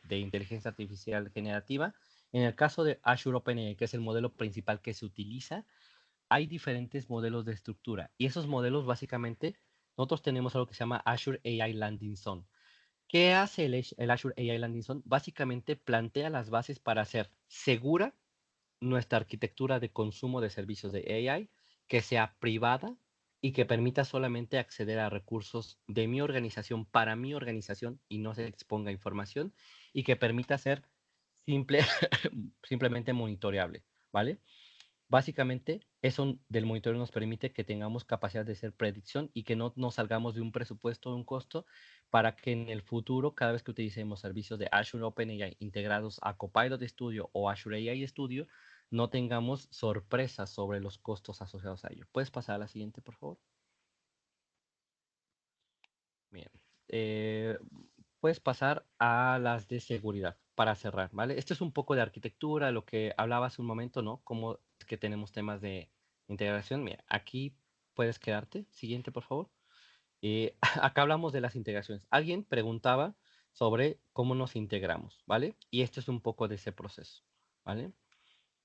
inteligencia artificial generativa? En el caso de Azure OpenAI, que es el modelo principal que se utiliza, hay diferentes modelos de estructura y esos modelos básicamente, nosotros tenemos algo que se llama Azure AI Landing Zone. ¿Qué hace el Azure AI Landing Zone? Básicamente plantea las bases para hacer segura nuestra arquitectura de consumo de servicios de AI, que sea privada y que permita solamente acceder a recursos de mi organización para mi organización y no se exponga información, y que permita ser simple, simplemente monitoreable, ¿vale? Básicamente, eso del monitoreo nos permite que tengamos capacidad de hacer predicción y que no nos salgamos de un presupuesto o de un costo, para que en el futuro, cada vez que utilicemos servicios de Azure OpenAI integrados a Copilot Studio o Azure AI Studio, no tengamos sorpresas sobre los costos asociados a ello. ¿Puedes pasar a la siguiente, por favor? Bien. Eh, Puedes pasar a las de seguridad para cerrar, ¿vale? Esto es un poco de arquitectura, lo que hablaba hace un momento, ¿no? Como que tenemos temas de integración. Mira, aquí puedes quedarte. Siguiente, por favor. Acá hablamos de las integraciones. Alguien preguntaba sobre cómo nos integramos, ¿vale? Y esto es un poco de ese proceso, ¿vale?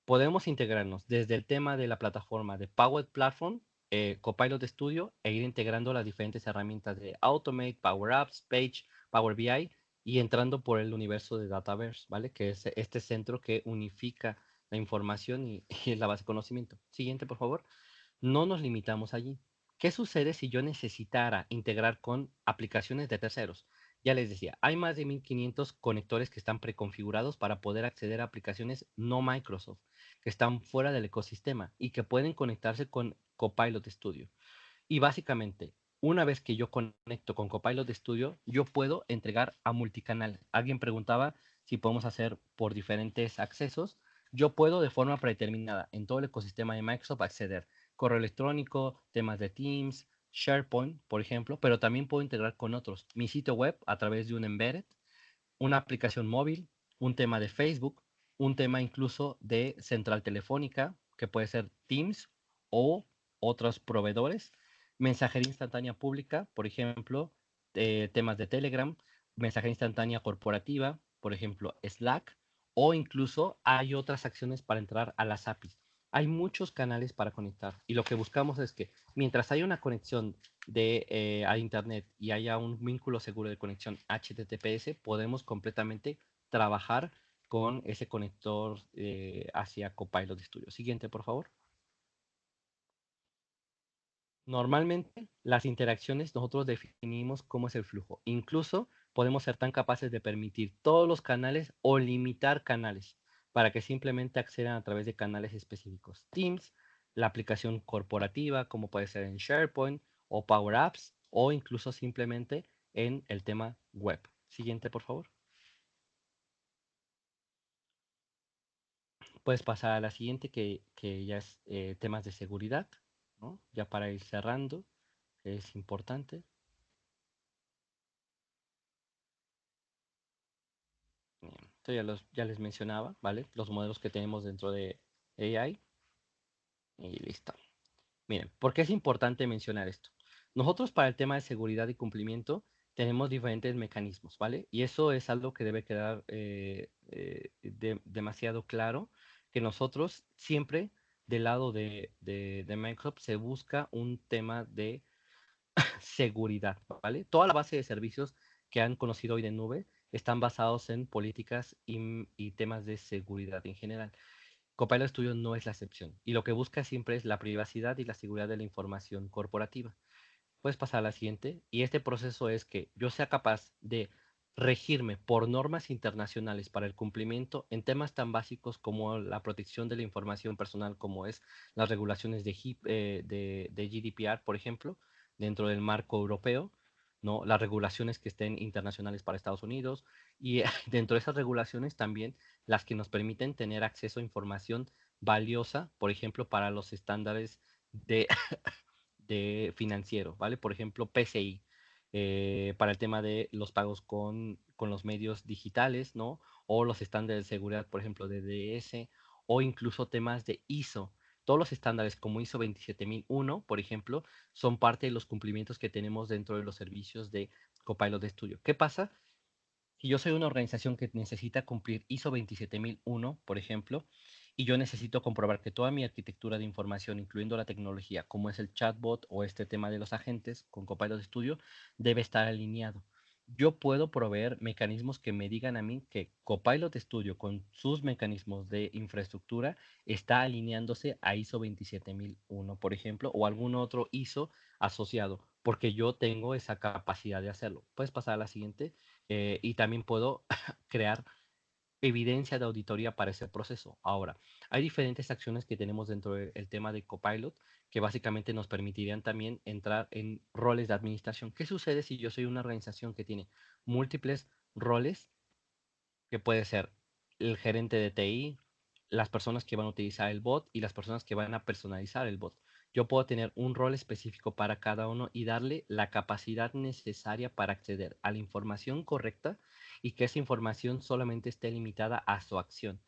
Podemos integrarnos desde el tema de la plataforma de Power Platform, Copilot Studio, e ir integrando las diferentes herramientas de Automate, Power Apps, Page, Power BI, y entrando por el universo de Dataverse, ¿vale? Que es este centro que unifica la información y, y la base de conocimiento. Siguiente, por favor. No nos limitamos allí. ¿Qué sucede si yo necesitara integrar con aplicaciones de terceros? Ya les decía, hay más de 1500 conectores que están preconfigurados para poder acceder a aplicaciones no Microsoft, que están fuera del ecosistema y que pueden conectarse con Copilot Studio. Y básicamente, una vez que yo conecto con Copilot Studio, yo puedo entregar a multicanal. Alguien preguntaba si podemos hacer por diferentes accesos. Yo puedo de forma predeterminada en todo el ecosistema de Microsoft acceder. Correo electrónico, temas de Teams, SharePoint, por ejemplo, pero también puedo integrar con otros. Mi sitio web a través de un embedded, una aplicación móvil, un tema de Facebook, un tema incluso de central telefónica, que puede ser Teams o otros proveedores, mensajería instantánea pública, por ejemplo, temas de Telegram, mensajería instantánea corporativa, por ejemplo, Slack, o incluso hay otras acciones para entrar a las APIs. Hay muchos canales para conectar y lo que buscamos es que mientras haya una conexión a Internet y haya un vínculo seguro de conexión HTTPS, podemos completamente trabajar con ese conector hacia Copilot Studio. Siguiente, por favor. Normalmente las interacciones nosotros definimos cómo es el flujo. Incluso podemos ser tan capaces de permitir todos los canales o limitar canales para que simplemente accedan a través de canales específicos. Teams, la aplicación corporativa, como puede ser en SharePoint o Power Apps, o incluso simplemente en el tema web. Siguiente, por favor. Puedes pasar a la siguiente, que ya es temas de seguridad, ¿no? Ya para ir cerrando, es importante. Bien, esto ya les mencionaba, ¿vale? Los modelos que tenemos dentro de AI. Y listo. Miren, ¿por qué es importante mencionar esto? Nosotros para el tema de seguridad y cumplimiento tenemos diferentes mecanismos, ¿vale? Y eso es algo que debe quedar demasiado claro, que nosotros siempre del lado de Microsoft se busca un tema de seguridad, ¿vale? Toda la base de servicios que han conocido hoy de nube están basados en políticas y temas de seguridad en general. Copilot Studio no es la excepción y lo que busca siempre es la privacidad y la seguridad de la información corporativa. Puedes pasar a la siguiente y este proceso es que yo sea capaz de regirme por normas internacionales para el cumplimiento en temas tan básicos como la protección de la información personal, como es las regulaciones de GDPR, por ejemplo, dentro del marco europeo, ¿no? Las regulaciones que estén internacionales para Estados Unidos y dentro de esas regulaciones también las que nos permiten tener acceso a información valiosa, por ejemplo, para los estándares de de financiero, ¿vale? Por ejemplo, PCI, para el tema de los pagos con los medios digitales, ¿no? O los estándares de seguridad, por ejemplo, de DDS, o incluso temas de ISO. Todos los estándares como ISO 27001, por ejemplo, son parte de los cumplimientos que tenemos dentro de los servicios de Copilot Studio. ¿Qué pasa? Si yo soy una organización que necesita cumplir ISO 27001, por ejemplo, y yo necesito comprobar que toda mi arquitectura de información, incluyendo la tecnología, como es el chatbot o este tema de los agentes con Copilot Studio, debe estar alineado. Yo puedo proveer mecanismos que me digan a mí que Copilot Studio con sus mecanismos de infraestructura está alineándose a ISO 27001, por ejemplo, o algún otro ISO asociado, porque yo tengo esa capacidad de hacerlo. Puedes pasar a la siguiente y también puedo crear evidencia de auditoría para ese proceso. Ahora, hay diferentes acciones que tenemos dentro del tema de Copilot que básicamente nos permitirían también entrar en roles de administración. ¿Qué sucede si yo soy una organización que tiene múltiples roles, que puede ser el gerente de TI, las personas que van a utilizar el bot y las personas que van a personalizar el bot? Yo puedo tener un rol específico para cada uno y darle la capacidad necesaria para acceder a la información correcta y que esa información solamente esté limitada a su acción.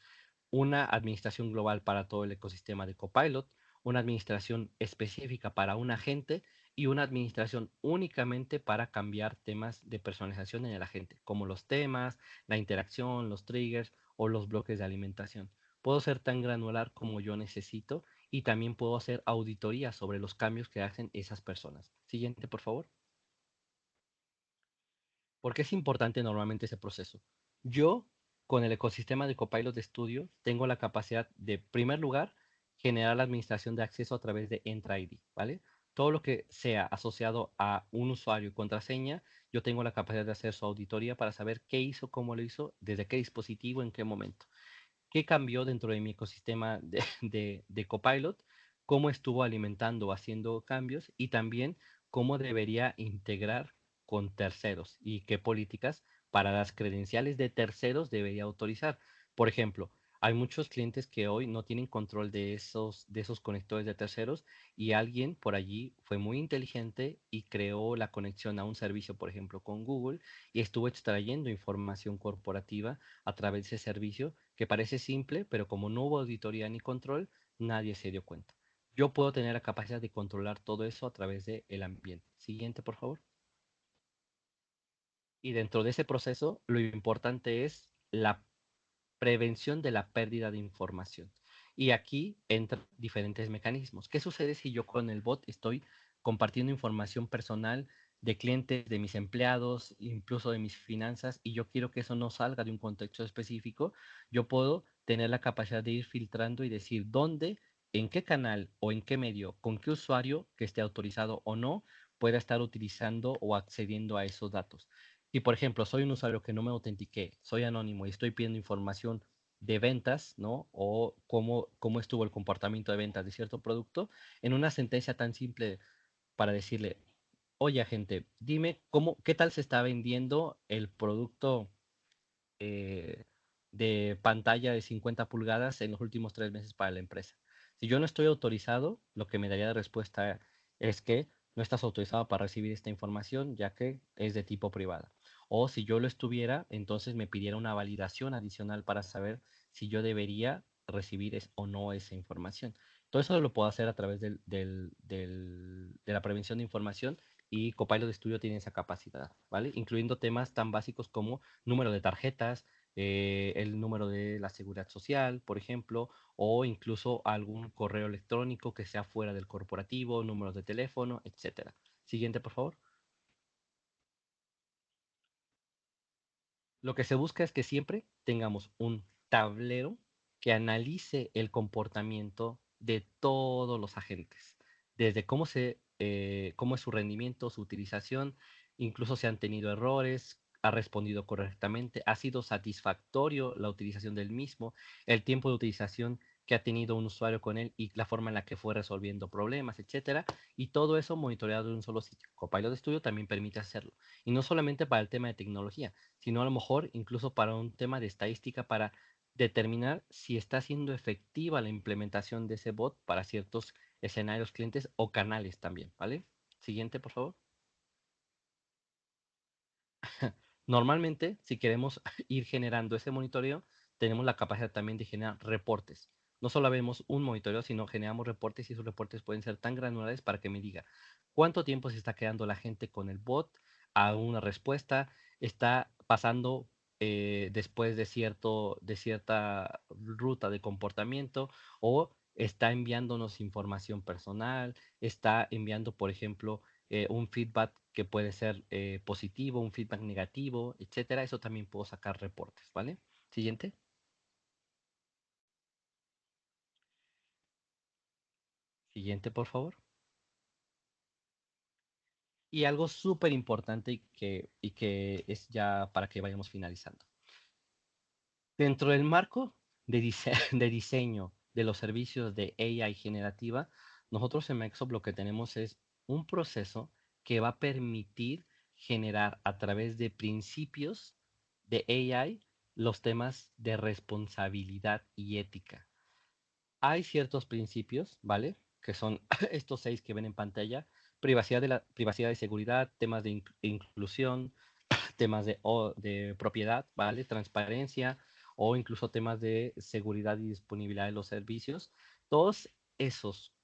Una administración global para todo el ecosistema de Copilot, una administración específica para un agente y una administración únicamente para cambiar temas de personalización en el agente, como los temas, la interacción, los triggers o los bloques de alimentación. Puedo ser tan granular como yo necesito y también puedo hacer auditoría sobre los cambios que hacen esas personas. Siguiente, por favor. ¿Por qué es importante normalmente ese proceso? Yo, con el ecosistema de Copilot Studio, tengo la capacidad de, en primer lugar, generar la administración de acceso a través de Entra ID, ¿vale? Todo lo que sea asociado a un usuario y contraseña, yo tengo la capacidad de hacer su auditoría para saber qué hizo, cómo lo hizo, desde qué dispositivo, en qué momento. ¿Qué cambió dentro de mi ecosistema de Copilot? ¿Cómo estuvo alimentando o haciendo cambios? Y también cómo debería integrar con terceros y qué políticas para las credenciales de terceros debería autorizar. Por ejemplo, hay muchos clientes que hoy no tienen control de esos conectores de terceros y alguien por allí fue muy inteligente y creó la conexión a un servicio, por ejemplo, con Google y estuvo extrayendo información corporativa a través de ese servicio que parece simple, pero como no hubo auditoría ni control, nadie se dio cuenta. Yo puedo tener la capacidad de controlar todo eso a través del ambiente. Siguiente, por favor. Y dentro de ese proceso, lo importante es la prevención de la pérdida de información. Y aquí entran diferentes mecanismos. ¿Qué sucede si yo con el bot estoy compartiendo información personal de clientes, de mis empleados, incluso de mis finanzas, y yo quiero que eso no salga de un contexto específico? Yo puedo tener la capacidad de ir filtrando y decir dónde, en qué canal o en qué medio, con qué usuario que esté autorizado o no, pueda estar utilizando o accediendo a esos datos. Si, por ejemplo, soy un usuario que no me autentiqué, soy anónimo y estoy pidiendo información de ventas, ¿no? O cómo estuvo el comportamiento de ventas de cierto producto, en una sentencia tan simple para decirle, oye, agente, dime qué tal se está vendiendo el producto eh, de pantalla de 50 pulgadas en los últimos 3 meses para la empresa. Si yo no estoy autorizado, lo que me daría de respuesta es que no estás autorizado para recibir esta información, ya que es de tipo privada. O si yo lo estuviera, entonces me pidiera una validación adicional para saber si yo debería recibir o no esa información. Todo eso lo puedo hacer a través de la prevención de información, y Copilot Studio tiene esa capacidad, ¿vale? Incluyendo temas tan básicos como número de tarjetas, el número de la seguridad social, por ejemplo, o incluso algún correo electrónico que sea fuera del corporativo, números de teléfono, etcétera. Siguiente, por favor. Lo que se busca es que siempre tengamos un tablero que analice el comportamiento de todos los agentes, desde cómo es su rendimiento, su utilización, incluso si han tenido errores, ha respondido correctamente, ha sido satisfactorio la utilización del mismo, el tiempo de utilización que ha tenido un usuario con él y la forma en la que fue resolviendo problemas, etcétera, y todo eso monitoreado en un solo sitio. Copilot Studio también permite hacerlo, y no solamente para el tema de tecnología, sino a lo mejor incluso para un tema de estadística para determinar si está siendo efectiva la implementación de ese bot para ciertos escenarios, clientes o canales también, ¿vale? Siguiente, por favor. Normalmente, si queremos ir generando ese monitoreo, tenemos la capacidad también de generar reportes. No solo vemos un monitoreo, sino generamos reportes, y esos reportes pueden ser tan granulares para que me diga cuánto tiempo se está quedando la gente con el bot a una respuesta, está pasando después de cierta ruta de comportamiento, o está enviándonos información personal, está enviando, por ejemplo, un feedback que puede ser positivo, un feedback negativo, etcétera. Eso también puedo sacar reportes, ¿vale? Siguiente. Siguiente, por favor. Y algo súper importante y que es ya para que vayamos finalizando. Dentro del marco de diseño de los servicios de AI generativa, nosotros en Microsoft lo que tenemos es un proceso que va a permitir generar a través de principios de AI los temas de responsabilidad y ética. Hay ciertos principios, ¿vale? Que son estos 6 que ven en pantalla: privacidad y seguridad, temas de inclusión, temas de propiedad, ¿vale? Transparencia, o incluso temas de seguridad y disponibilidad de los servicios. Todos esos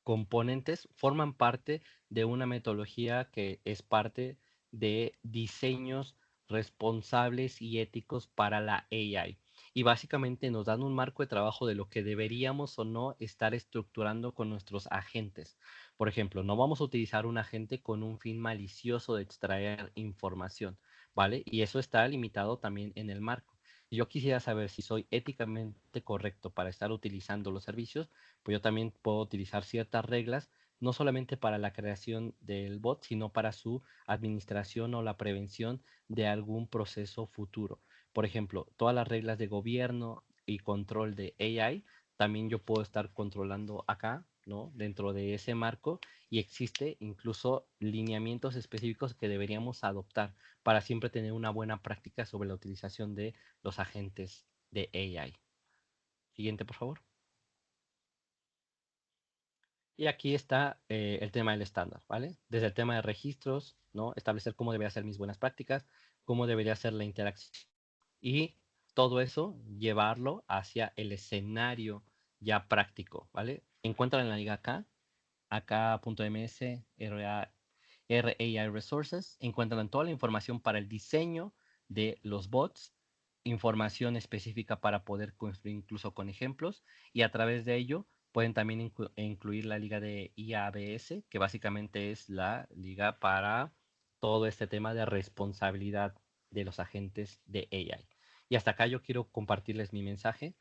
componentes forman parte de una metodología que es parte de diseños responsables y éticos para la AI. Y básicamente nos dan un marco de trabajo de lo que deberíamos o no estar estructurando con nuestros agentes. Por ejemplo, no vamos a utilizar un agente con un fin malicioso de extraer información, ¿vale? Y eso está limitado también en el marco. Yo quisiera saber si soy éticamente correcto para estar utilizando los servicios, pues yo también puedo utilizar ciertas reglas, no solamente para la creación del bot, sino para su administración o la prevención de algún proceso futuro. Por ejemplo, todas las reglas de gobierno y control de AI, también yo puedo estar controlando acá, ¿no? Dentro de ese marco, y existe incluso lineamientos específicos que deberíamos adoptar para siempre tener una buena práctica sobre la utilización de los agentes de AI. Siguiente, por favor. Y aquí está el tema del estándar, ¿vale? Desde el tema de registros, ¿no? Establecer cómo debería ser mis buenas prácticas, cómo debería ser la interacción, y todo eso llevarlo hacia el escenario ya práctico, ¿vale? Encuentran en la liga acá.ms, RAI Resources, encuentran toda la información para el diseño de los bots, información específica para poder construir incluso con ejemplos, y a través de ello pueden también incluir la liga de IABS, que básicamente es la liga para todo este tema de responsabilidad de los agentes de AI. Y hasta acá yo quiero compartirles mi mensaje.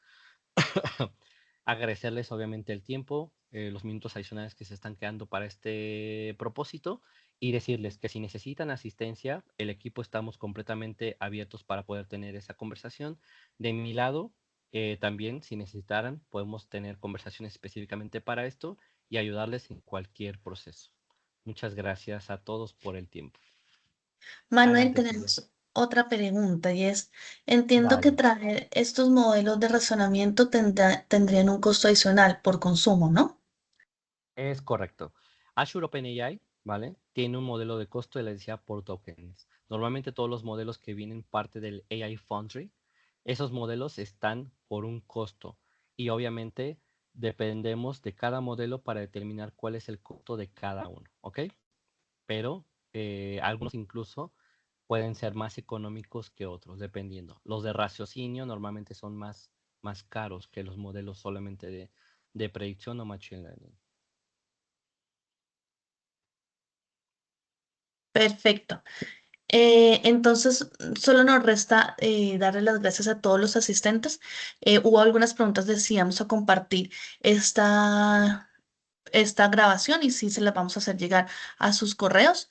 Agradecerles obviamente el tiempo, los minutos adicionales que se están quedando para este propósito y decirles que si necesitan asistencia, el equipo estamos completamente abiertos para poder tener esa conversación. De mi lado, también si necesitaran, podemos tener conversaciones específicamente para esto y ayudarles en cualquier proceso. Muchas gracias a todos por el tiempo. Manuel, Adelante, Silvia. tenemos otra pregunta y es, entiendo que Dale. traer estos modelos de razonamiento tendrían un costo adicional por consumo, ¿no? Es correcto. Azure OpenAI, ¿vale? Tiene un modelo de costo de la densidad por tokens. Normalmente todos los modelos que vienen parte del AI Foundry, esos modelos están por un costo. Y obviamente dependemos de cada modelo para determinar cuál es el costo de cada uno, ¿ok? Pero algunos incluso pueden ser más económicos que otros, dependiendo. Los de raciocinio normalmente son más caros que los modelos solamente de predicción o machine learning. Perfecto. Entonces, solo nos resta darle las gracias a todos los asistentes. Hubo algunas preguntas, decíamos, a compartir esta, esta grabación y sí se las vamos a hacer llegar a sus correos.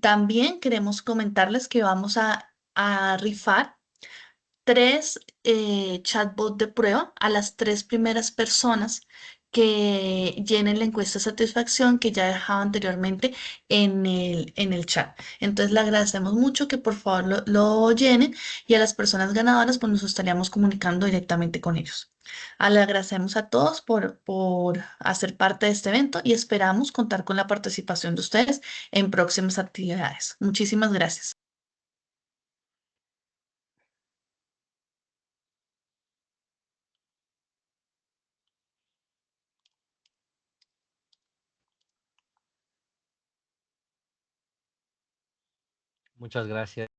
También queremos comentarles que vamos a rifar tres chatbots de prueba a las tres primeras personas que llenen la encuesta de satisfacción que ya he dejado anteriormente en el chat. Entonces le agradecemos mucho que por favor lo llenen y a las personas ganadoras pues nos estaríamos comunicando directamente con ellos. Le agradecemos a todos por hacer parte de este evento y esperamos contar con la participación de ustedes en próximas actividades. Muchísimas gracias. Muchas gracias.